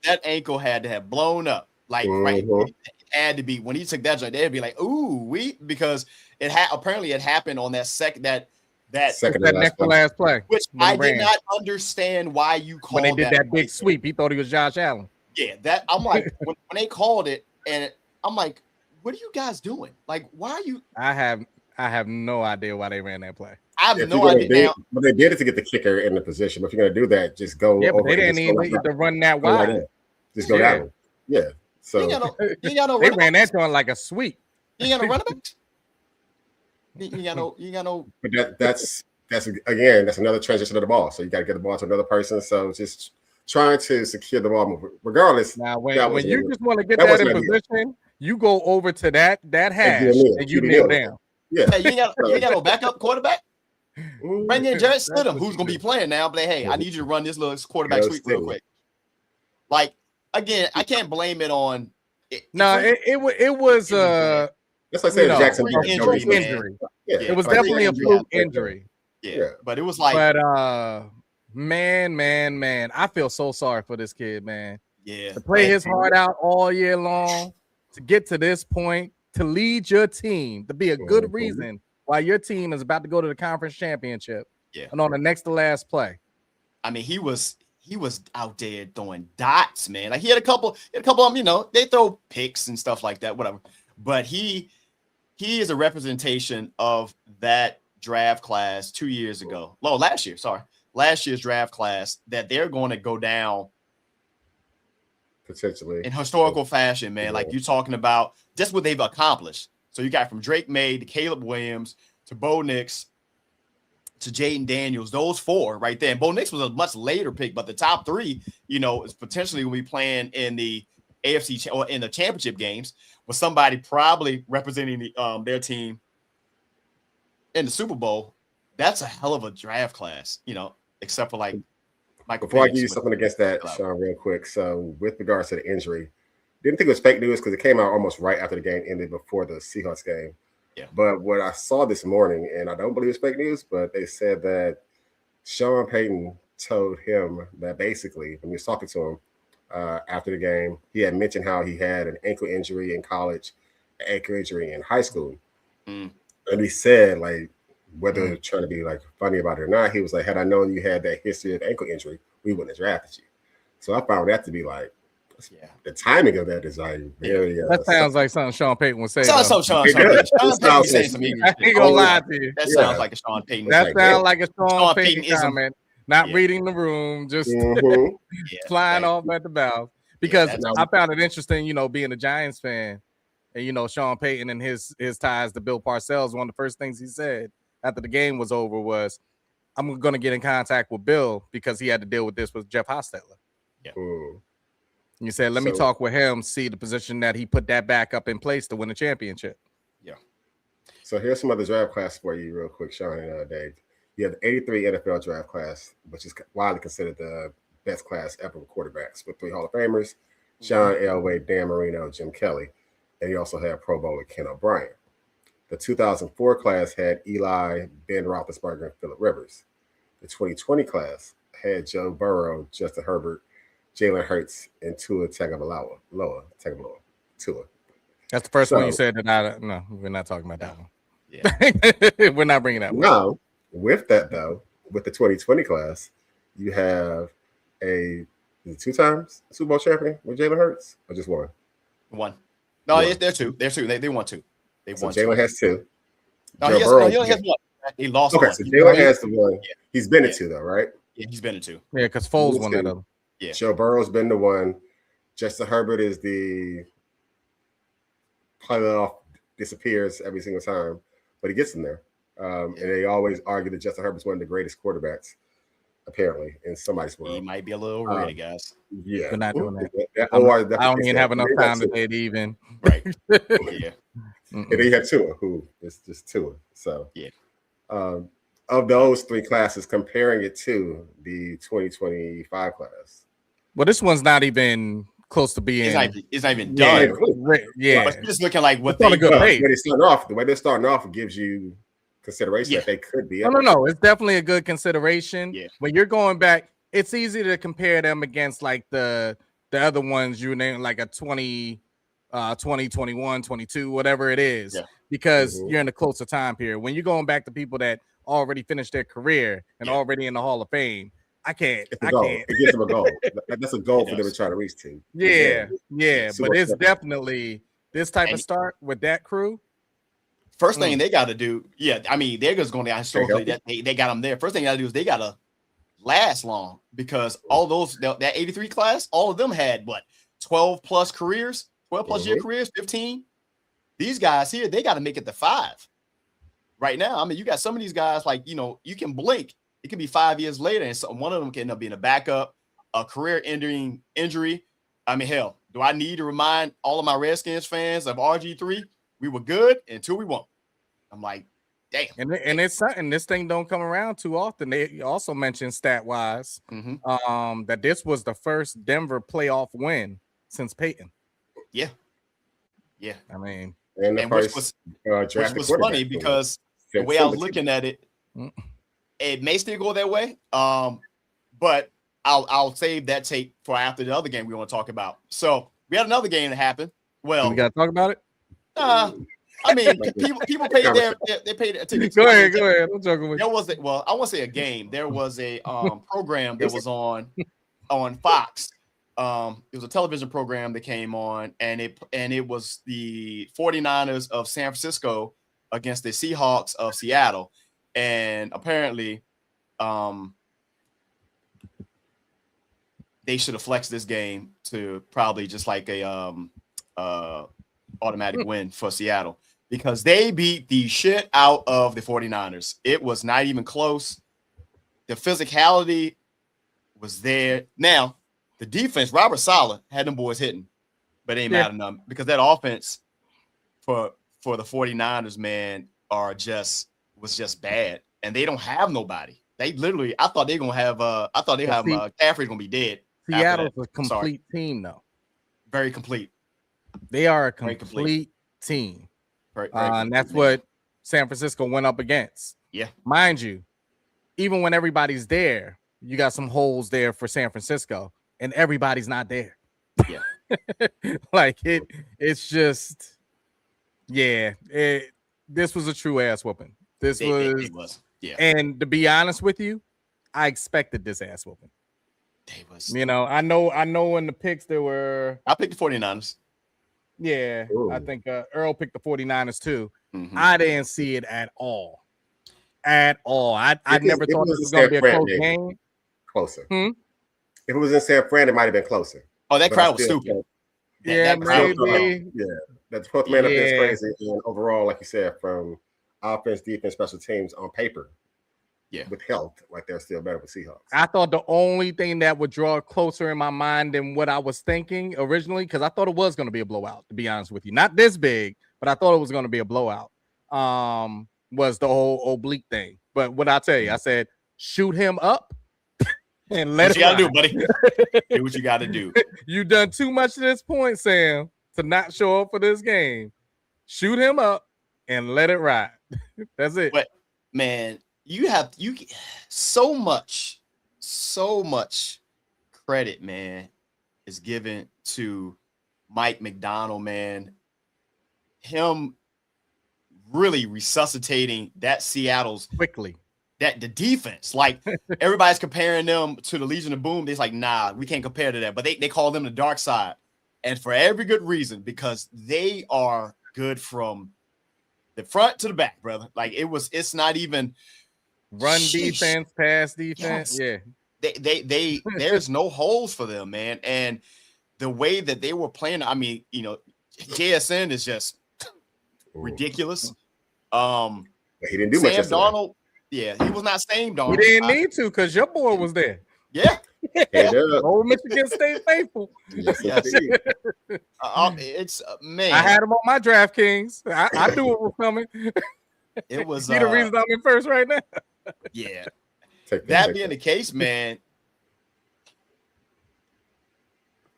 Speaker 1: that ankle had to have blown up. Like, right, it had to be. When he took that joint, they'd be like, ooh, because apparently it happened on that second, that
Speaker 2: next to last play.
Speaker 1: Which I did not understand why you called
Speaker 2: when they did that big sweep. He thought he was Josh Allen.
Speaker 1: Yeah, that I'm like, when they called it, and I'm like, what are you guys doing? Like, why are you?
Speaker 2: I have no idea why they ran that play.
Speaker 1: I have no idea.
Speaker 3: But they did it to get the kicker in the position. But if you're gonna do that, just go.
Speaker 2: Yeah, but they didn't even need to run that wide.
Speaker 3: Just go down. Yeah. So
Speaker 1: you got no
Speaker 2: they ran that on like a sweep.
Speaker 1: You got no running backs. You got no.
Speaker 3: But that's again, that's another transition of the ball. So you got to get the ball to another person. So just trying to secure the ball, regardless.
Speaker 2: Now, when you just want to get that in position, you go over to that hash and you kneel down.
Speaker 3: Yeah,
Speaker 1: hey, you ain't got no backup quarterback. Bring in Jarrett Stidham, who's gonna be playing now. But hey, I need you to run this little quarterback sweep real quick. Like again, I can't blame it on.
Speaker 2: It was
Speaker 3: that's like saying Jackson
Speaker 2: injury. Yeah, it was definitely a fluke injury.
Speaker 1: Yeah, but it was like.
Speaker 2: But man, I feel so sorry for this kid, man.
Speaker 1: Yeah,
Speaker 2: to play his heart out all year long, to get to this point, to lead your team, to be a good reason why your team is about to go to the conference championship.
Speaker 1: Yeah,
Speaker 2: and on the next to last play.
Speaker 1: I mean, he was out there throwing dots, man. Like he had a couple of them, you know, they throw picks and stuff like that, whatever. But he is a representation of that draft class 2 years ago. Last year's draft class that they're going to go down
Speaker 3: potentially
Speaker 1: in historical fashion, man. Yeah. Like you're talking about just what they've accomplished. So you got from Drake May to Caleb Williams to Bo Nix to Jaden Daniels, those four right there. And Bo Nix was a much later pick, but the top three, you know, is potentially going to be playing in the AFC or in the championship games with somebody probably representing their team in the Super Bowl. That's a hell of a draft class, you know, except for like Michael.
Speaker 3: Before I give you something against that, Shawn, real quick. So with regards to the injury, didn't think it was fake news because it came out almost right after the game ended before the Seahawks game.
Speaker 1: Yeah.
Speaker 3: But what I saw this morning, and I don't believe it's fake news, but they said that Sean Payton told him that basically when he was talking to him after the game, he had mentioned how he had an ankle injury in college, an ankle injury in high school. And he said, like, whether trying to be like funny about it or not, he was like, had I known you had that history of ankle injury, we wouldn't have drafted you. So I found that to be like, The timing of that is like very.
Speaker 2: That sounds like something Sean Payton would say.
Speaker 1: Sounds so Sean Payton. Sean saying some English.
Speaker 2: I ain't gonna lie to you.
Speaker 1: That sounds like a Sean Payton.
Speaker 2: That sounds like a Sean Payton comment. Not reading the room, just flying off at the mouth. Because I found it interesting, you know, being a Giants fan, and you know, Sean Payton and his ties to Bill Parcells. One of the first things he said after the game was over was, "I'm going to get in contact with Bill because he had to deal with this with Jeff Hostetler."
Speaker 1: Yeah.
Speaker 2: You said, "Let me talk with him, see the position that he put that back up in place to win a championship."
Speaker 1: Yeah.
Speaker 3: So here's some other draft class for you, real quick, Sean and Dave. You have the 83 NFL draft class, which is widely considered the best class ever with quarterbacks, with 3 Hall of Famers: John Elway, Dan Marino, Jim Kelly, and you also had Pro Bowler Ken O'Brien. The 2004 class had Eli, Ben Roethlisberger, and Phillip Rivers. The 2020 class had Joe Burrow, Justin Herbert, Jalen Hurts, and Tua Tagovailoa. Tua.
Speaker 2: That's the first one you said that no, we're not talking about that one. Yeah. We're not bringing that one.
Speaker 3: No, with that though, with the 2020 class, you have a 2 times Super Bowl champion with Jalen Hurts, or just one?
Speaker 1: One. No, they're 2. They're 2. They won 2.
Speaker 3: So Jalen has 2.
Speaker 1: No, he only has 1. He lost.
Speaker 3: Okay, so Jalen has the 1. Yeah. He's been to 2 though, right?
Speaker 1: Yeah, he's been to 2.
Speaker 2: Yeah, because Foles won that other.
Speaker 1: Yeah.
Speaker 3: Joe Burrow's been the 1. Justin Herbert is the playoff disappears every single time, but he gets in there. And they always argue that Justin Herbert's one of the greatest quarterbacks, apparently, in somebody's world.
Speaker 1: He might be a little overrated, guys.
Speaker 3: Yeah.
Speaker 2: We're not doing that.
Speaker 3: I
Speaker 2: don't even have enough time today to even.
Speaker 1: Right. Yeah.
Speaker 3: And then you have Tua, who is just Tua. So,
Speaker 1: yeah.
Speaker 3: Of those 3 classes, comparing it to the 2025 class.
Speaker 2: Well, this one's not even close to being.
Speaker 1: It's not even done.
Speaker 2: Yeah.
Speaker 1: But it's just looking like what
Speaker 2: they good pace.
Speaker 3: The way they're starting off gives you consideration that they could be.
Speaker 2: No. It's definitely a good consideration.
Speaker 1: Yeah.
Speaker 2: When you're going back, it's easy to compare them against like the other ones you name, like a 20, 21, 22, whatever it is, because you're in a closer time period. When you're going back to people that already finished their career and already in the Hall of Fame, I can't.
Speaker 3: It gives them a goal. That's a goal for them to try to reach to.
Speaker 2: Yeah. But it's definitely this type of start with that crew.
Speaker 1: First thing they got to do, I mean, they're just going to historically that they got them there. First thing they got to do is they got to last long, because all those that 83 class, all of them had 12 plus careers, 12 plus year careers, 15. These guys here, they got to make it to 5 right now. I mean, you got some of these guys you can blink. It could be 5 years later, and one of them can end up being a backup, a career-ending injury. I mean, hell, do I need to remind all of my Redskins fans of RG3? We were good until we won. I'm like, damn.
Speaker 2: And it's something, this thing don't come around too often. They also mentioned stat-wise that this was the first Denver playoff win since Peyton.
Speaker 1: Yeah.
Speaker 3: I
Speaker 1: mean,
Speaker 3: which
Speaker 1: was funny because the way I was looking at it, it may still go that way. But I'll save that tape for after the other game we want to talk about. So we had another game that happened. Well,
Speaker 2: we got to talk about it.
Speaker 1: I mean, people paid they paid their tickets.
Speaker 2: Go ahead. I'm joking with you.
Speaker 1: There was I won't say a game. There was a program that was on Fox. It was a television program that came on, and it was the 49ers of San Francisco against the Seahawks of Seattle. And apparently, they should have flexed this game to probably just like a automatic win for Seattle, because they beat the shit out of the 49ers. It was not even close. The physicality was there. Now, the defense, Robert Saleh had them boys hitting, but it ain't matter none, because that offense for the 49ers, man, was just bad, and they don't have nobody. They literally, I thought they're gonna have Caffrey's gonna be dead.
Speaker 2: Seattle's a complete team, though.
Speaker 1: Very complete.
Speaker 2: They are a complete team.
Speaker 1: Very
Speaker 2: and that's what San Francisco went up against. Yeah. Mind you, even when everybody's there, you got some holes there for San Francisco, and everybody's not there.
Speaker 1: Yeah.
Speaker 2: It's just, this was a true ass whooping. It was. Yeah. And to be honest with you, I expected this ass whooping.
Speaker 1: They was,
Speaker 2: you know, I know in the picks there were.
Speaker 1: I picked the 49ers.
Speaker 2: Yeah, ooh. I think Earl picked the 49ers too.
Speaker 1: Mm-hmm.
Speaker 2: I didn't see it at all. At all. I never thought this was going to be a close game.
Speaker 3: Closer. If it was in San Fran, it might have been closer.
Speaker 1: Oh, that crowd was stupid.
Speaker 2: That maybe.
Speaker 3: Yeah, that 12th man up there is crazy. And overall, like you said, from offense, defense, special teams on paper, with health, like they're still better with Seahawks.
Speaker 2: I thought the only thing that would draw closer in my mind than what I was thinking originally, because I thought it was going to be a blowout, to be honest with you. Not this big, but I thought it was going to be a blowout. Was the whole oblique thing. But what I tell you, I said, shoot him up and let
Speaker 1: you gotta do, buddy. Do what you gotta do.
Speaker 2: You done too much to this point, Sam, to not show up for this game. Shoot him up and let it ride. That's it.
Speaker 1: But man, you so much credit, man, is given to Mike McDonald, man. Him really resuscitating that Seattle's
Speaker 2: quickly.
Speaker 1: That the defense, like everybody's comparing them to the Legion of Boom. They're like, nah, we can't compare to that. But they call them the dark side. And for every good reason, because they are good from the front to the back, brother. Like it's not even
Speaker 2: run defense, pass defense.
Speaker 1: Yes. Yeah. They there's no holes for them, man. And the way that they were playing, I mean, you know, JSN is just ridiculous.
Speaker 3: He didn't do
Speaker 1: Sam
Speaker 3: much yesterday.
Speaker 1: Darnold, yeah, he was not Sam Darnold.
Speaker 2: He didn't need to because your boy was there.
Speaker 1: Yeah.
Speaker 2: Old Michigan State faithful.
Speaker 3: Yes.
Speaker 1: It's man.
Speaker 2: I had him on my DraftKings. I knew it was coming.
Speaker 1: It was
Speaker 2: the reason I'm in first right now.
Speaker 1: Yeah. That being the case, man.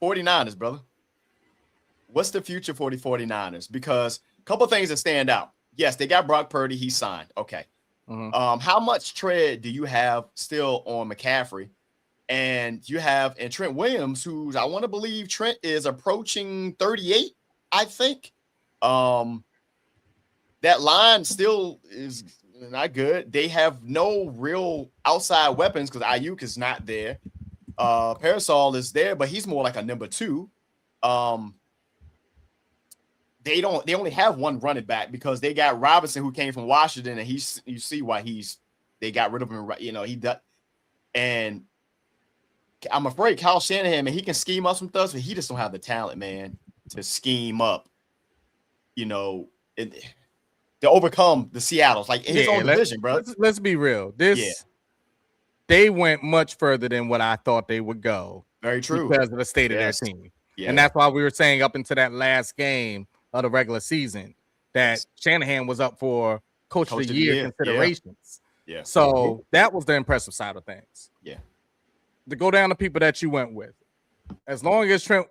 Speaker 1: 49ers, brother. What's the future for the 49ers? Because a couple of things that stand out. Yes, they got Brock Purdy. He signed. Okay.
Speaker 2: Mm-hmm.
Speaker 1: How much tread do you have still on McCaffrey? And you have Trent Williams, who I want to believe Trent is approaching 38, I think. That line still is not good. They have no real outside weapons because Ayuk is not there. Parasol is there, but he's more like a number 2. They only have one running back because they got Robinson, who came from Washington, and you see why they got rid of him. You know, he does. And I'm afraid Kyle Shanahan, man, he can scheme up some stuff, but he just don't have the talent, man, to scheme up, you know, to overcome the Seattles, like in his own division, bro.
Speaker 2: Let's be real. They went much further than what I thought they would go.
Speaker 1: Very true.
Speaker 2: Because of the state of their team. Yeah. And that's why we were saying up into that last game of the regular season that Shanahan was up for Coach of the Year considerations.
Speaker 1: Yeah.
Speaker 2: So that was the impressive side of things.
Speaker 1: Yeah.
Speaker 2: To go down to people that you went with, as long as Trent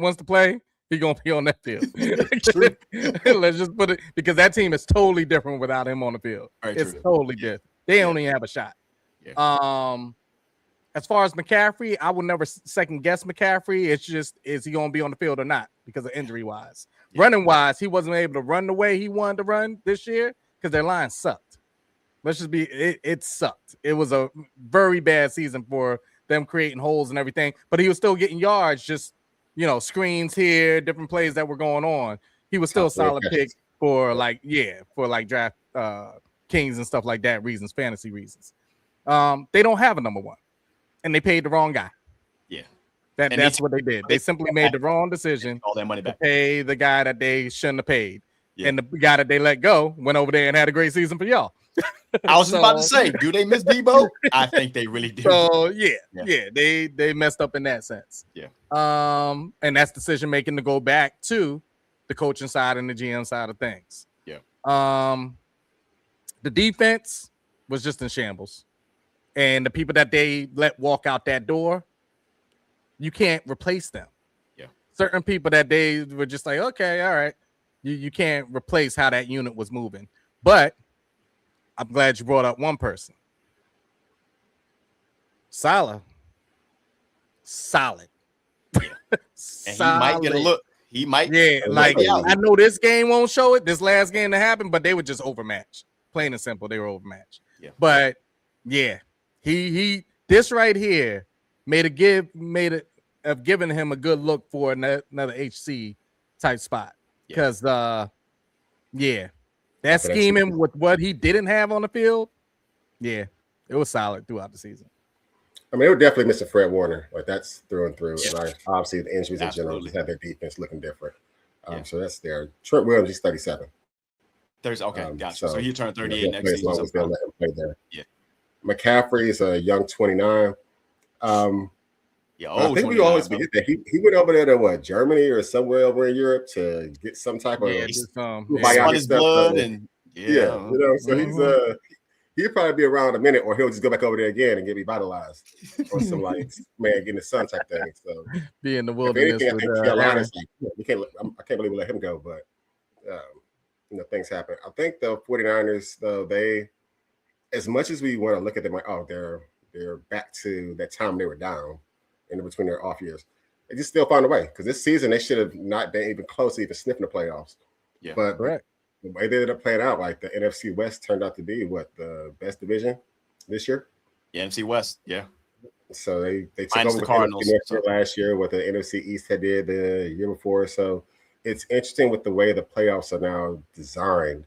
Speaker 2: wants to play, he's gonna be on that field. Let's just put it, because that team is totally different without him on the field. It's totally different. They don't even have a shot.
Speaker 1: Yeah.
Speaker 2: As far as McCaffrey, I would never second guess McCaffrey. It's just, is he gonna be on the field or not because of injury wise. Running wise, he wasn't able to run the way he wanted to run this year because their line sucked. Let's just be, it sucked. It was a very bad season for them creating holes and everything, but he was still getting yards, just, you know, screens here, different plays that were going on. He was still a solid pick for draft kings and stuff like that reasons, fantasy reasons. They don't have a number 1, and they paid the wrong guy.
Speaker 1: Yeah.
Speaker 2: That's what they did. They simply made the wrong decision.
Speaker 1: All that money back.
Speaker 2: To pay the guy that they shouldn't have paid. Yeah. And the guy that they let go went over there and had a great season for y'all.
Speaker 1: I was just about to say, do they miss Debo? I think they really do.
Speaker 2: So they messed up in that sense.
Speaker 1: Yeah.
Speaker 2: And that's decision making to go back to the coaching side and the GM side of things.
Speaker 1: Yeah.
Speaker 2: The defense was just in shambles. And the people that they let walk out that door, you can't replace them.
Speaker 1: Yeah.
Speaker 2: Certain people that they were just like, okay, all right. You can't replace how that unit was moving. But I'm glad you brought up one person. Salah. Solid.
Speaker 1: Yeah. And he might get a look. He might.
Speaker 2: Yeah, like I know this game won't show it, this last game that happened, but they were just overmatched. Plain and simple, they were overmatched.
Speaker 1: Yeah.
Speaker 2: But yeah, he this right here have given him a good look for another HC type spot. Because that scheming with what he didn't have on the field, it was solid throughout the season.
Speaker 3: I mean, they were definitely missing Fred Warner. Like, that's through and through. Yeah. And obviously, the injuries in general just had their defense looking different. So that's there. Trent Williams, he's 37.
Speaker 1: Okay, gotcha. So he turned 38 next season.
Speaker 3: Let him play there. Yeah. McCaffrey is a young 29. I think we always forget that he went over there to Germany or somewhere over in Europe to get some type of
Speaker 1: his blood and
Speaker 3: so he'll probably be around a minute, or he'll just go back over there again and get revitalized, or some like getting the sun type thing. So
Speaker 2: be in the wilderness.
Speaker 3: Anything, I think Carolina's I can't believe we let him go, but things happen. I think the 49ers, though, they, as much as we want to look at them like, they're back to that time they were down in between their off years, they just still found a way, because this season they should have not been even close to even sniffing the playoffs.
Speaker 1: Yeah,
Speaker 3: but correct. The way they ended up playing out, like the NFC West turned out to be the best division this year.
Speaker 1: Yeah, NFC West, yeah.
Speaker 3: So they took over the Cardinals last year, what the NFC East had did the year before. So it's interesting with the way the playoffs are now designed.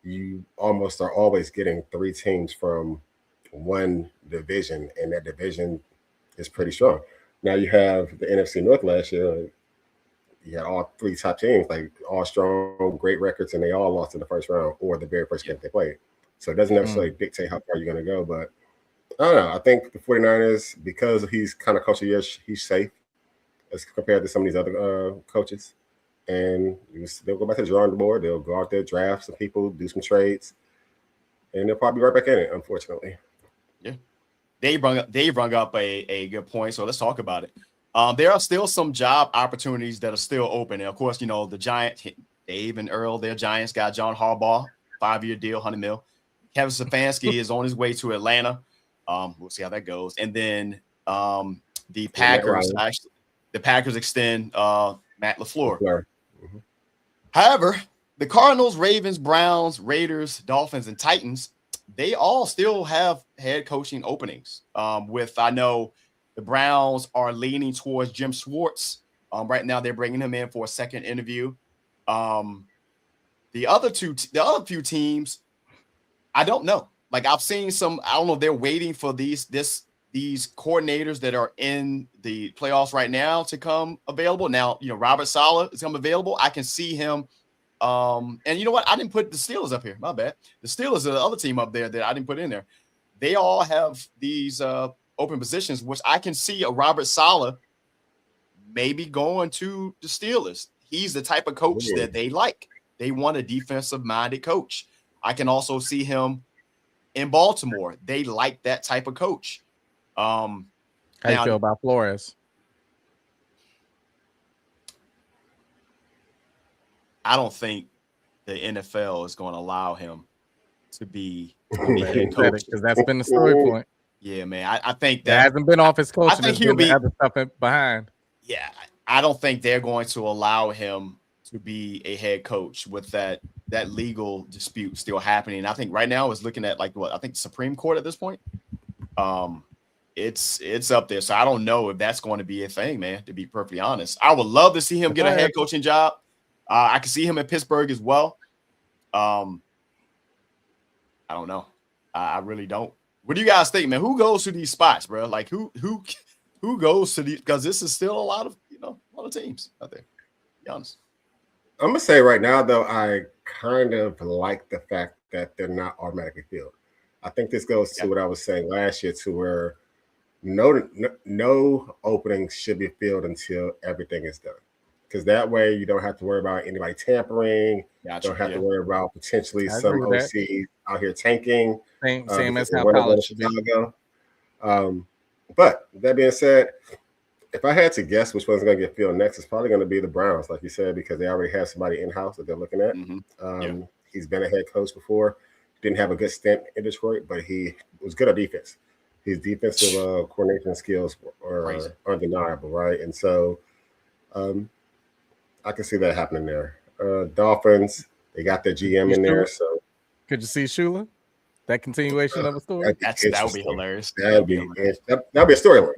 Speaker 3: You almost are always getting 3 teams from one division, and that division is pretty strong. Now you have the NFC North last year. You had all 3 top teams, like all strong, great records, and they all lost in the first round or the very first game they played. So it doesn't necessarily dictate how far you're going to go. But I don't know. I think the 49ers, because he's kind of coach of the year, he's safe as compared to some of these other coaches. And they'll go back to the drawing board. They'll go out there, draft some people, do some trades, and they'll probably be right back in it, unfortunately.
Speaker 1: Yeah. Dave brought up a good point, so let's talk about it. There are still some job opportunities that are still open. And of course, the Giants, Dave and Earl, their Giants got John Harbaugh, 5-year deal, $100 million. Kevin Stefanski is on his way to Atlanta. We'll see how that goes. And then the Packers extend Matt LaFleur.
Speaker 3: Mm-hmm.
Speaker 1: However, the Cardinals, Ravens, Browns, Raiders, Dolphins, and Titans, they all still have head coaching openings. I know the Browns are leaning towards Jim Schwartz. Right now, they're bringing him in for a second interview. The other few teams, I don't know. Like, I've seen some. I don't know. They're waiting for these coordinators that are in the playoffs right now to come available. Now, Robert Saleh is coming available. I can see him. And you know what? I didn't put the Steelers up here. My bad. The Steelers are the other team up there that I didn't put in there. They all have these open positions, which I can see a Robert Saleh maybe going to the Steelers. He's the type of coach that they like. They want a defensive-minded coach. I can also see him in Baltimore. They like that type of coach.
Speaker 2: How do you feel about Flores?
Speaker 1: I don't think the NFL is going to allow him to be a head coach,
Speaker 2: because that's been the story point.
Speaker 1: Yeah, man. I think that
Speaker 2: hasn't been off his coaching.
Speaker 1: I think he'll be
Speaker 2: other stuff behind.
Speaker 1: Yeah, I don't think they're going to allow him to be a head coach with that legal dispute still happening. I think right now is looking at I think the Supreme Court at this point. It's up there. So I don't know if that's going to be a thing, man, to be perfectly honest. I would love to see him get a head coaching job. I can see him in Pittsburgh as well. I don't know. I really don't. What do you guys think, man? Who goes to these spots, bro? Like who goes to these? Because this is still a lot of teams out there. Be honest.
Speaker 3: I'm gonna say right now, though, I kind of like the fact that they're not automatically filled. I think this goes to what I was saying last year, to where no openings should be filled until everything is done. Because that way you don't have to worry about anybody tampering. Don't have to worry about potentially some OCs out here tanking.
Speaker 2: Same as how college should be.
Speaker 3: But that being said, if I had to guess which one's going to get filled next, it's probably going to be the Browns, like you said, because they already have somebody in-house that they're looking at.
Speaker 1: Mm-hmm.
Speaker 3: He's been a head coach before. Didn't have a good stint in Detroit, but he was good at defense. His defensive coordination skills are undeniable, right? And so I can see that happening there. Dolphins, they got their GM in there. So
Speaker 2: could you see Shula? That continuation of a story?
Speaker 1: That would be hilarious.
Speaker 3: That would be a storyline.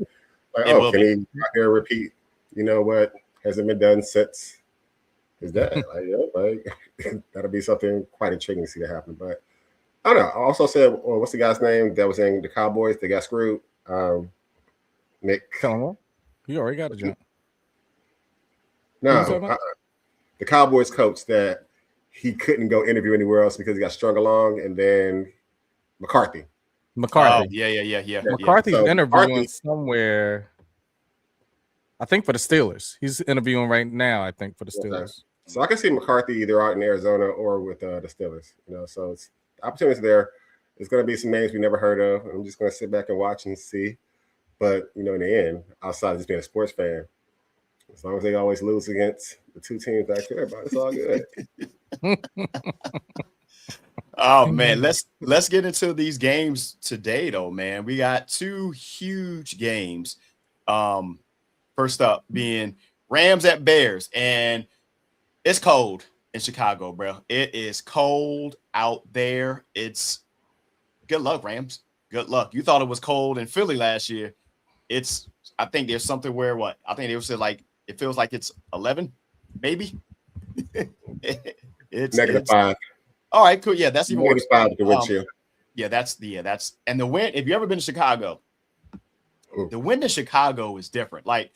Speaker 3: Like, oh, can he out here repeat? You know what hasn't been done since his dad? Like, you know, like that'll be something quite intriguing to see that happen. But I don't know. I also said, well, what's the guy's name that was in the Cowboys? They got screwed. Nick.
Speaker 2: You already got a jump.
Speaker 3: No, the Cowboys coach that he couldn't go interview anywhere else because he got strung along, and then McCarthy.
Speaker 2: Oh,
Speaker 1: yeah.
Speaker 2: McCarthy's interviewing somewhere. I think for the Steelers. He's interviewing right now, I think, for the Steelers.
Speaker 3: So I can see McCarthy either out in Arizona or with the Steelers. You know, so it's the opportunities there. There's going to be some names we never heard of. I'm just going to sit back and watch and see. But, you know, in the end, outside of just being a sports fan, as long as they always lose against the two teams I care about, it's all good.
Speaker 1: Oh man, let's get into these games today, though, man. We got two huge games. First up being Rams at Bears, and it's cold in Chicago, bro. It is cold out there. It's good luck, Rams. Good luck. You thought it was cold in Philly last year. I think there's something where I think they said like it feels like it's 11, maybe. it's
Speaker 3: -5.
Speaker 1: All right, cool. Yeah, that's even worse.
Speaker 3: -5 the wind chill.
Speaker 1: Yeah, that's and the wind. If you ever been to Chicago, the wind in Chicago is different. Like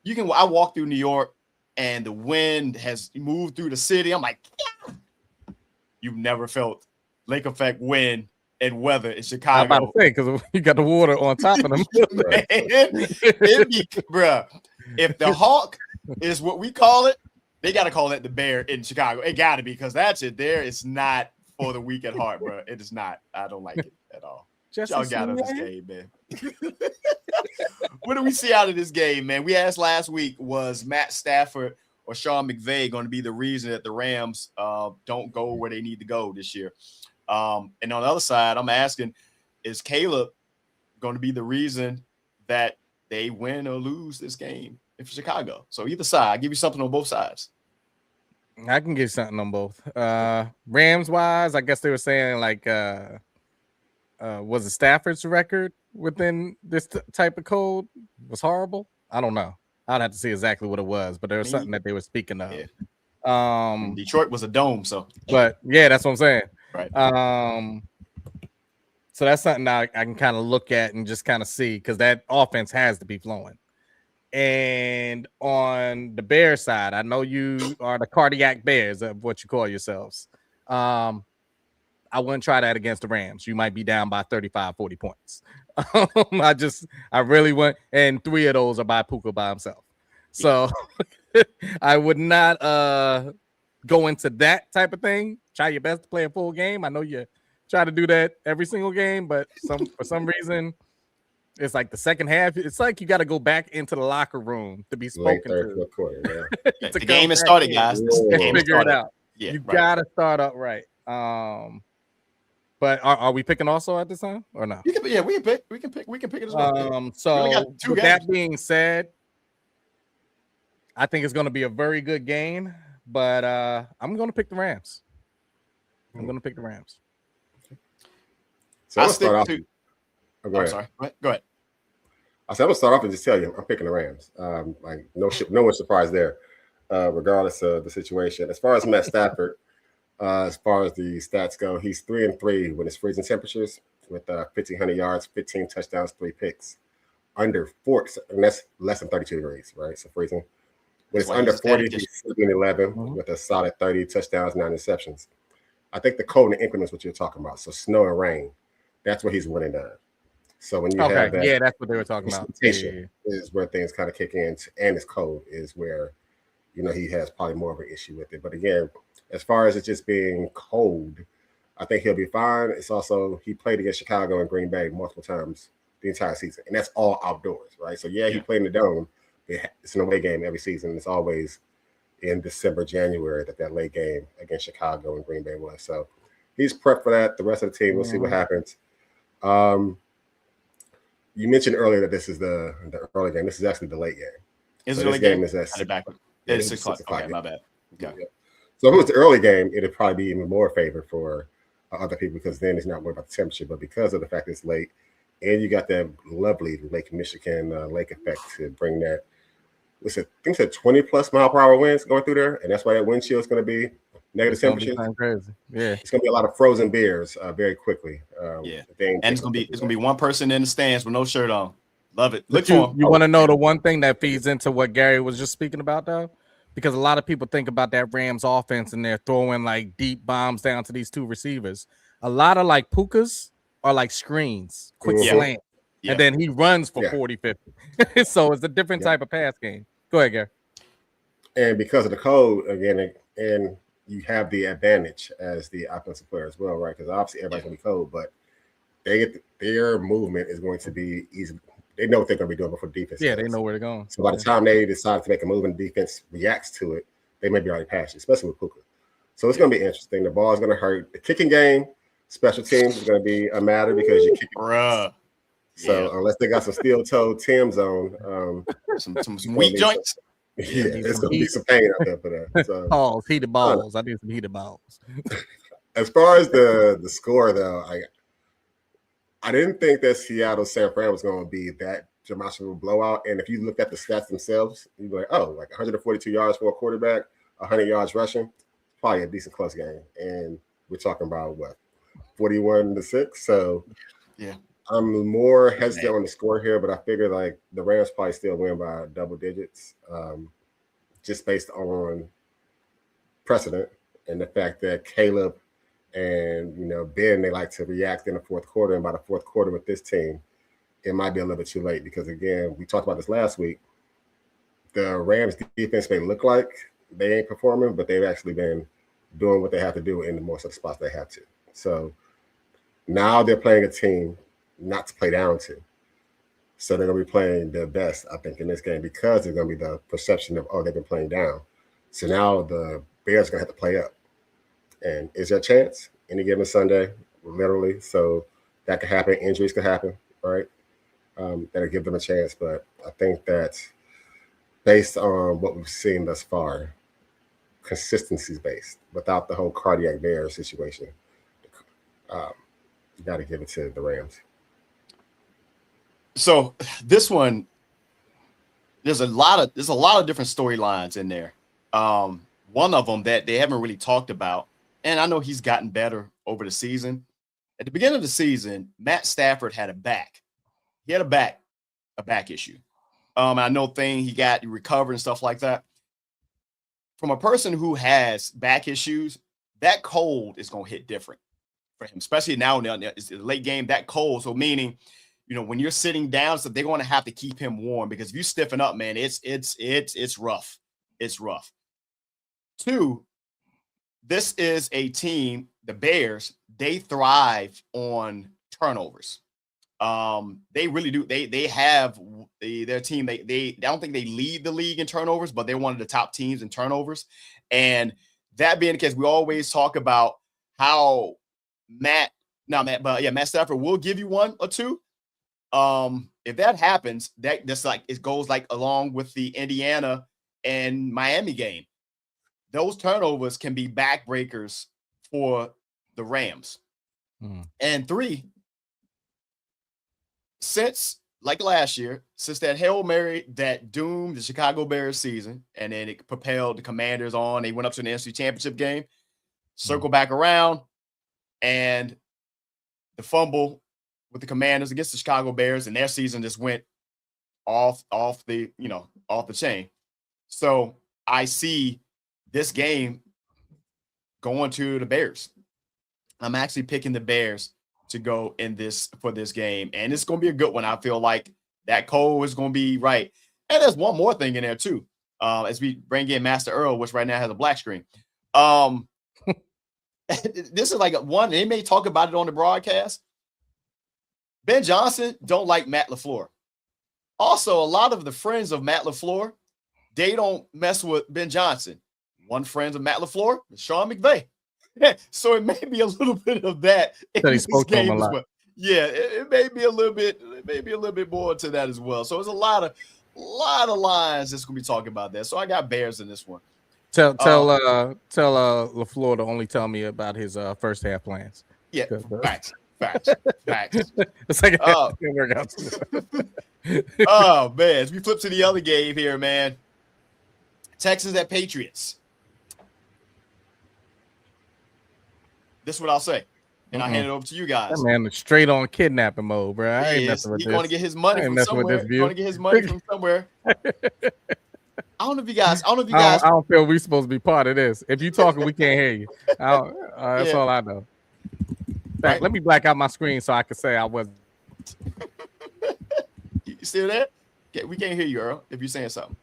Speaker 1: I walk through New York and the wind has moved through the city. I'm like, yeah. You've never felt lake effect wind and weather in Chicago.
Speaker 2: I'm about to say, because you got the water on top of them.
Speaker 1: Bruh, if the Hawk is what we call it, they got to call that the Bear in Chicago. It got to be, because that's it there. It's not for the weak at heart, bro. It is not. I don't like it at all. Y'all got out of this game, man. What do we see out of this game, man? We asked last week, was Matt Stafford or Shawn McVay going to be the reason that the Rams don't go where they need to go this year? And on the other side, I'm asking, is Caleb going to be the reason that they win or lose this game in Chicago? So either side, I'll give you something on both sides.
Speaker 2: I can give something on both. Rams wise, I guess they were saying like, was it Stafford's record within this type of code was horrible? I don't know. I'd have to see exactly what it was, but there was something that they were speaking of.
Speaker 1: Yeah. Detroit was a dome, so.
Speaker 2: But yeah, that's what I'm saying.
Speaker 1: Right.
Speaker 2: So that's something I can kind of look at and just kind of see, because that offense has to be flowing. And on the Bears side, I know you are the cardiac Bears of what you call yourselves. I wouldn't try that against the Rams. You might be down by 35, 40 points. I really wouldn't. And 3 of those are by Puka by himself. So I would not go into that type of thing. Try your best to play a full game. I know you try to do that every single game, but for some reason, it's like the second half. It's like you got to go back into the locker room to be spoken to.
Speaker 3: Quarter,
Speaker 1: yeah. The game has started, guys.
Speaker 2: Figure it out.
Speaker 1: Yeah,
Speaker 2: you got to start up right. But are we picking also at this time or no?
Speaker 1: We can pick. We can pick it as well.
Speaker 2: So with that being said, I think it's going to be a very good game, but I'm going to pick the Rams. I'm going to pick the Rams.
Speaker 3: So I'll start off.
Speaker 1: I'm sorry. Go ahead.
Speaker 3: I said I'm gonna start off and just tell you I'm picking the Rams. Like no one surprised there, regardless of the situation. As far as Matt Stafford, as far as the stats go, he's 3-3 when it's freezing temperatures with 1,500 yards, 15 touchdowns, 3 picks. Under 40, and that's less than 32 degrees, right? So freezing. When it's under 40, he's 7-11 with a solid 30 touchdowns, 9 interceptions. I think the cold and increments what you're talking about. So snow and rain, that's what he's winning on. So when you have that,
Speaker 2: that's what they were talking about.
Speaker 3: Is where things kind of kick in, and it's cold is where, you know, he has probably more of an issue with it. But again, as far as it just being cold, I think he'll be fine. It's also, he played against Chicago and Green Bay multiple times the entire season, and that's all outdoors, right? So he played in the dome. It's an away game every season. It's always in December, January that late game against Chicago and Green Bay was. So he's prepped for that. The rest of the team, we'll see what happens. You mentioned earlier that this is the early game. This is actually the late game.
Speaker 1: Is it the late game? It is 6 o'clock. Okay, my bad. Okay.
Speaker 3: Yeah. So if it was the early game, it'd probably be even more favor for other people, because then it's not worried about the temperature. But because of the fact it's late, and you got that lovely Lake Michigan lake effect to bring that. I think it's a 20+ mile per hour winds going through there, and that's why that wind chill is going to be negative temperature.
Speaker 2: Crazy. Yeah,
Speaker 3: it's going to be a lot of frozen beers very quickly.
Speaker 1: And it's going to be one person in the stands with no shirt on. Love it.
Speaker 2: Look for you want to know the one thing that feeds into what Gary was just speaking about, though? Because a lot of people think about that Rams offense and they're throwing like deep bombs down to these two receivers. A lot of like pukas are like screens, quick slant. And then he runs for 40, 50. So it's a different type of pass game. Go ahead, Gary.
Speaker 3: And because of the code, again, and you have the advantage as the offensive player as well, right? Because obviously everybody's going to be cold, but their movement is going to be easy. They know what they're going to be doing before the defense.
Speaker 2: Yeah, they know where they're going.
Speaker 3: So by the time they decide to make a move and the defense reacts to it, they may be already past you, especially with Puka. So it's going to be interesting. The ball is going to hurt. The kicking game, special teams is going to be a matter because you're kicking. So unless they got some steel-toed Tim's on,
Speaker 1: some weak joints.
Speaker 3: Yeah, it's going to be some pain out there for that. So,
Speaker 2: heated balls. I need some heated balls.
Speaker 3: As far as the score, though, I didn't think that Seattle-San Fran was going to be that demonstrable blowout. And if you look at the stats themselves, you'd be like, oh, like 142 yards for a quarterback, 100 yards rushing, probably a decent close game. And we're talking about, 41-6? So,
Speaker 1: yeah.
Speaker 3: I'm more hesitant on the score here, but I figure like the Rams probably still win by double digits, just based on precedent and the fact that Caleb and Ben, they like to react in the fourth quarter. And by the fourth quarter with this team, it might be a little bit too late because again, we talked about this last week. The Rams defense may look like they ain't performing, but they've actually been doing what they have to do in the most of the spots they have to. So now they're playing a team not to play down to. So they're going to be playing their best, I think, in this game because there's going to be the perception of, they've been playing down. So now the Bears are going to have to play up. And is there a chance? Any given Sunday, literally. So that could happen. Injuries could happen, right? That'll give them a chance. But I think that based on what we've seen thus far, consistency is based without the whole cardiac bear situation. You got to give it to the Rams.
Speaker 1: So this one, there's a lot of different storylines in there. One of them that they haven't really talked about, and I know he's gotten better over the season. At the beginning of the season, Matt Stafford had a back issue. I know he got recovered and stuff like that. From a person who has back issues, that cold is going to hit different for him, especially now it's the late game, that cold. So meaning, when you're sitting down, so they're going to have to keep him warm because if you stiffen up, man, it's rough. It's rough. 2, this is a team, the Bears, they thrive on turnovers. They really do. They have their team. I don't think they lead the league in turnovers, but they're one of the top teams in turnovers. And that being the case, we always talk about how Matt Stafford will give you 1 or 2. If that happens, that's like it goes like along with the Indiana and Miami game. Those turnovers can be backbreakers for the Rams. And 3, since like last year, since that Hail Mary that doomed the Chicago Bears season, and then it propelled the Commanders on, they went up to the NFC Championship game, circle back around, and the fumble with the Commanders against the Chicago Bears, and their season just went off the chain. So I see this game going to the Bears. I'm actually picking the Bears to go for this game, and it's going to be a good one. I feel like that cold is going to be right. And there's one more thing in there too. As we bring in Master Earl, which right now has a black screen. This is like one, they may talk about it on the broadcast. Ben Johnson don't like Matt LaFleur. Also, a lot of the friends of Matt LaFleur, they don't mess with Ben Johnson. One friend of Matt LaFleur is Sean McVay. So it may be a little bit of that in this game as well. Yeah, it may be a little bit more to that as well. So there's a lot of lines that's gonna be talking about that. So I got Bears in this one.
Speaker 2: Tell LaFleur to only tell me about his first half plans.
Speaker 1: Yeah, facts. Facts.
Speaker 2: It's like
Speaker 1: Oh.
Speaker 2: work out.
Speaker 1: Oh man, as we flip to the other game here, man. Texans at Patriots. This is what I'll say, and I'll hand it over to you guys.
Speaker 2: That man is straight on kidnapping mode, bro. I ain't messing with
Speaker 1: He's
Speaker 2: this.
Speaker 1: going to get his money from somewhere. He's going to get his money from somewhere. I don't know if you guys.
Speaker 2: I don't feel we supposed to be part of this. If you talking, we can't hear you. That's all I know. In fact, let me black out my screen so I can say I wasn't.
Speaker 1: You still there? We can't hear you, Earl. If you're saying something,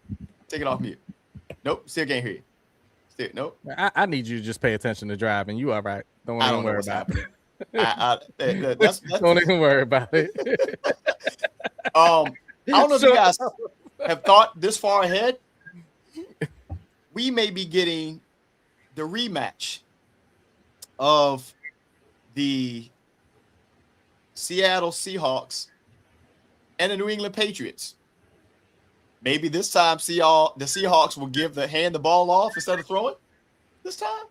Speaker 1: take it off mute. Nope, still can't hear you. Nope.
Speaker 2: I need you to just pay attention to driving. You all right? Don't even worry about it. Don't even worry about it.
Speaker 1: I don't know if you guys have thought this far ahead. We may be getting the rematch of the Seattle Seahawks and the New England Patriots. Maybe this time the Seahawks will hand the ball off instead of throwing this time.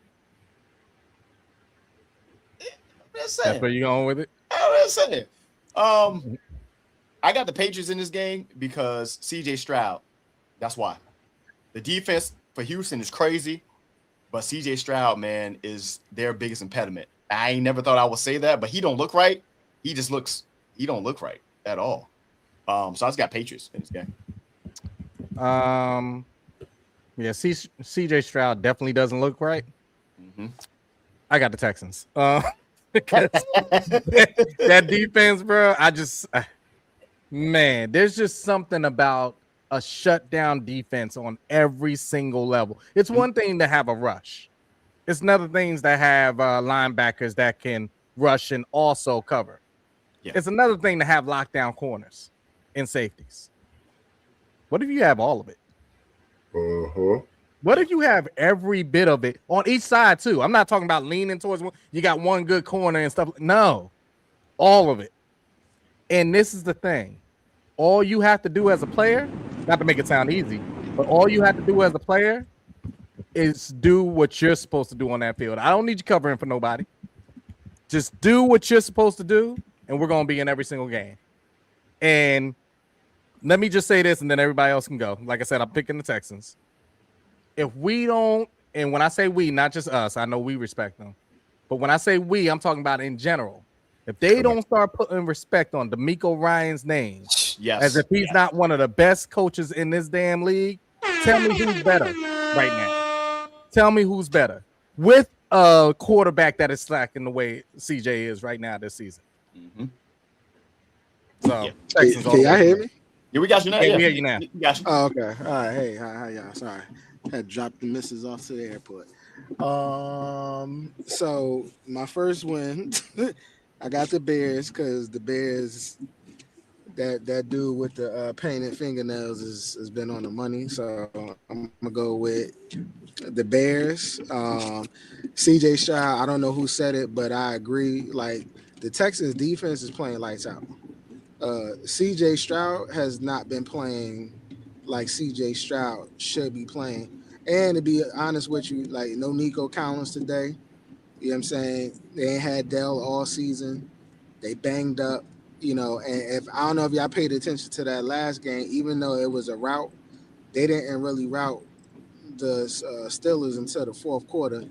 Speaker 2: That's where you going with it?
Speaker 1: I'm just saying. I got the Patriots in this game because CJ Stroud. That's why. The defense for Houston is crazy, but CJ Stroud, man, is their biggest impediment. I ain't never thought I would say that, but he don't look right. He don't look right at all. So I just got Patriots in this game.
Speaker 2: Yeah, CJ Stroud definitely doesn't look right.
Speaker 1: Mm-hmm.
Speaker 2: I got the Texans. That defense, bro. Man, there's just something about a shutdown defense on every single level. It's one thing to have a rush. It's another thing to have linebackers that can rush and also cover. Yeah. It's another thing to have lockdown corners and safeties. What if you have all of it? What if you have every bit of it on each side too? I'm not talking about leaning towards one. You got one good corner and stuff. No, all of it. And this is the thing. All you have to do as a player, not to make it sound easy, but all you have to do as a player is do what you're supposed to do on that field. I don't need you covering for nobody. Just do what you're supposed to do, and we're going to be in every single game. And let me just say this, and then everybody else can go. Like I said, I'm picking the Texans. If we don't, and when I say we, not just us, I know we respect them. But when I say we, I'm talking about in general. If they don't start putting respect on DeMeco Ryan's name, as if he's not one of the best coaches in this damn league, tell me who's better right now. Tell me who's better with a quarterback that is slacking the way CJ is right now this season. Mm-hmm. So,
Speaker 5: can y'all hear me?
Speaker 1: Yeah, we got you now.
Speaker 2: We hear you now.
Speaker 1: We got you.
Speaker 5: Oh, okay. All right. Hey, how y'all? Sorry, had dropped the missus off to the airport. So my first win, I got the Bears because the Bears, that dude with the painted fingernails has been on the money. So I'm gonna go with the Bears. CJ Stroud, I don't know who said it, but I agree. Like the Texans defense is playing lights out. CJ Stroud has not been playing like CJ Stroud should be playing. And to be honest with you, like no Nico Collins today. You know what I'm saying? They ain't had Dell all season. They banged up, and if I don't know if y'all paid attention to that last game, even though it was a rout, they didn't really rout the Steelers until the fourth quarter.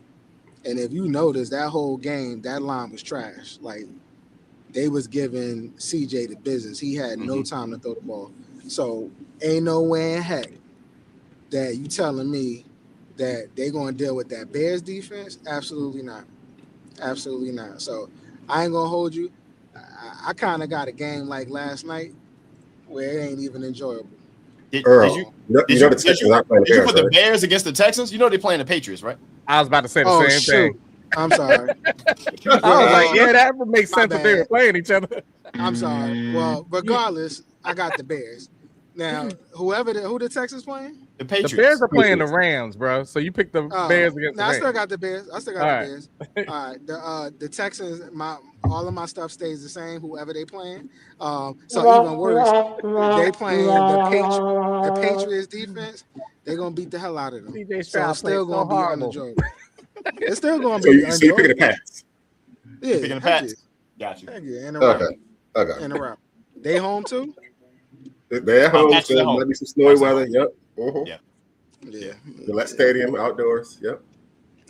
Speaker 5: And if you notice, that whole game, that line was trash. Like they was giving CJ the business. He had no time to throw the ball. So ain't no way in heck that you telling me that they're going to deal with that Bears defense? Absolutely not. Absolutely not. So I ain't going to hold you. I kind of got a game like last night where it ain't even enjoyable.
Speaker 1: Did you put the Bears against the Texans? You know they're playing the Patriots, right?
Speaker 2: I was about to say the same thing.
Speaker 5: I'm sorry.
Speaker 2: I was like, that would make sense if they were playing each other.
Speaker 5: I'm sorry. Well, regardless, I got the Bears. Now, who the Texans playing?
Speaker 1: The Patriots.
Speaker 2: The Bears are playing the Rams, bro. So you picked the Bears against the Rams.
Speaker 5: I still got the Bears. All right. The Texans, all of my stuff stays the same, whoever they playing. So even worse, they playing the Patriots defense, they're going to beat the hell out of them. So it's still going to be unenjoyable. It's still going to be unenjoyable.
Speaker 3: So you're picking the Pats?
Speaker 5: Yeah,
Speaker 1: picking the Pats. Got you.
Speaker 5: Yeah, in a row.
Speaker 3: Okay.
Speaker 5: In a row. They home too?
Speaker 3: They're at home. So there might be some snowy weather. Yep.
Speaker 5: Yeah.
Speaker 3: Gillette Stadium, outdoors. Yep.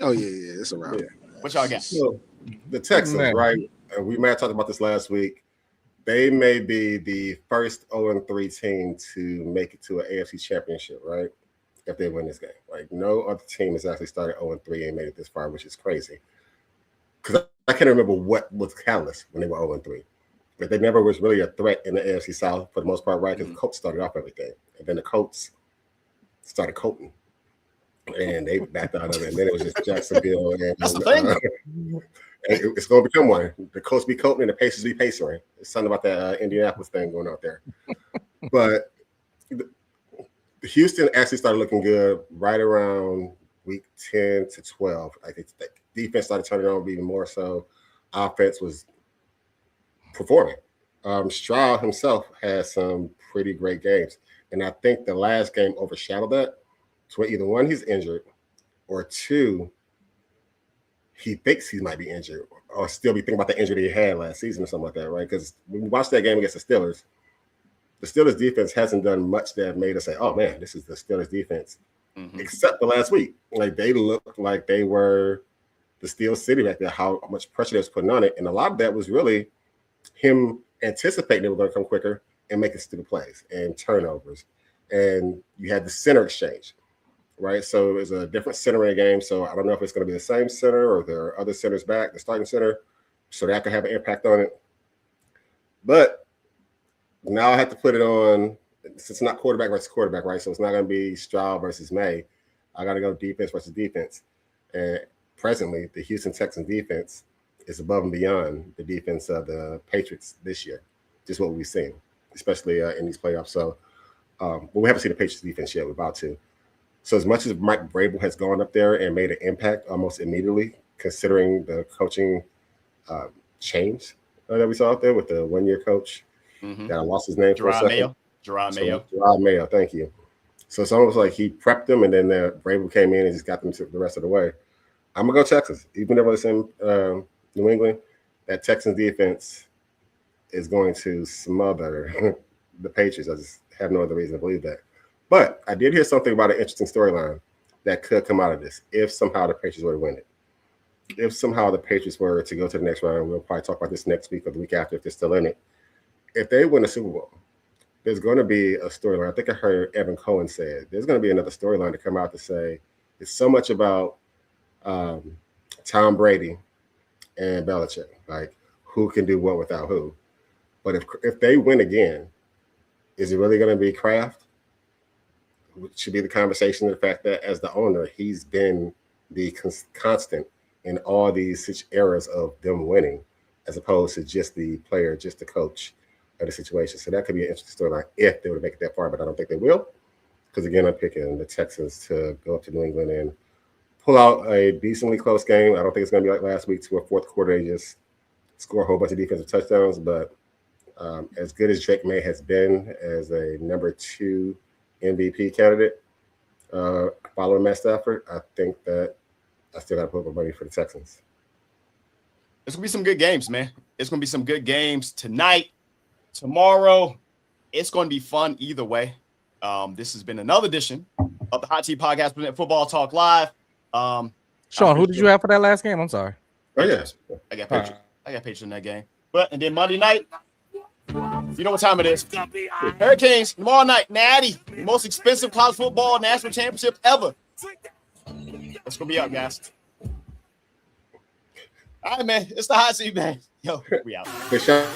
Speaker 5: Oh, yeah. It's a row.
Speaker 3: Yeah.
Speaker 1: What y'all got?
Speaker 3: So, the Texans, right? We may have talked about this last week. They may be the first 0-3 team to make it to an AFC championship, right? If they win this game. Like, no other team has actually started 0-3 and made it this far, which is crazy. Because I can't remember what was catalyst when they were 0-3. But they never was really a threat in the AFC South for the most part, right? Because the Colts started off everything. And then the Colts started coating. And they backed out of it. And then it was just Jacksonville. And,
Speaker 1: that's the thing.
Speaker 3: It's going to become one. The Colts be coating and the Pacers be pacering. There's something about that Indianapolis thing going out there. But the Houston actually started looking good right around week 10 to 12. Like the defense started turning on even more so. Offense was performing. Stroud himself had some pretty great games. And I think the last game overshadowed that. So either one, he's injured, or two, he thinks he might be injured or still be thinking about the injury he had last season or something like that, right? Because when we watched that game against the Steelers defense hasn't done much that made us say, oh, man, this is the Steelers defense, except the last week. Like, they looked like they were the Steel City back there, how much pressure they was putting on it. And a lot of that was really him anticipating they were going to come quicker and making stupid plays and turnovers. And you had the center exchange. Right, so it was a different center in the game. So I don't know if it's going to be the same center or there are other centers back, the starting center, so that could have an impact on it. But now I have to put it on, since it's not quarterback versus quarterback, right? So it's not going to be Stroud versus May. I got to go defense versus defense. And presently, the Houston Texans defense is above and beyond the defense of the Patriots this year. Just what we've seen, especially in these playoffs. So, but we haven't seen the Patriots defense yet. We're about to. So as much as Mike Vrabel has gone up there and made an impact almost immediately, considering the coaching change that we saw out there with the one-year coach that I lost his name for a second.
Speaker 1: Gerard
Speaker 3: Mayo, thank you. So it's almost like he prepped them, and then Vrabel came in and just got them to the rest of the way. I'm going to go Texans. Even though it's in New England, that Texans defense is going to smother the Patriots. I just have no other reason to believe that. But I did hear something about an interesting storyline that could come out of this if somehow the Patriots were to win it. If somehow the Patriots were to go to the next round, we'll probably talk about this next week or the week after if they're still in it. If they win the Super Bowl, there's going to be a storyline. I think I heard Evan Cohen say it. There's going to be another storyline to come out to say it's so much about Tom Brady and Belichick, like who can do what without who. But if they win again, is it really going to be Kraft? Which should be the conversation, the fact that as the owner, he's been the constant in all these eras of them winning, as opposed to just the player, just the coach of the situation. So that could be an interesting storyline if they were to make it that far, but I don't think they will. Because again, I'm picking the Texans to go up to New England and pull out a decently close game. I don't think it's going to be like last week to a fourth quarter, they just score a whole bunch of defensive touchdowns. But as good as Drake May has been as a number 2 MVP candidate following Matt Stafford, I think that I still got to put my money for the Texans.
Speaker 1: It's going to be some good games, man. It's going to be some good games tonight, tomorrow. It's going to be fun either way. This has been another edition of the Hot Tea Podcast, Present Football Talk Live.
Speaker 2: Sean, who did you have for that last game? I'm sorry.
Speaker 3: Oh, yeah.
Speaker 1: I got Patriots. I got Patriots in that game. And then Monday night, you know what time it is. Hurricanes, tomorrow night, Natty, the most expensive college football national championship ever. It's going to be up, guys. All right, man. It's the Hot Seat, man. Yo, we out.
Speaker 3: Good shot.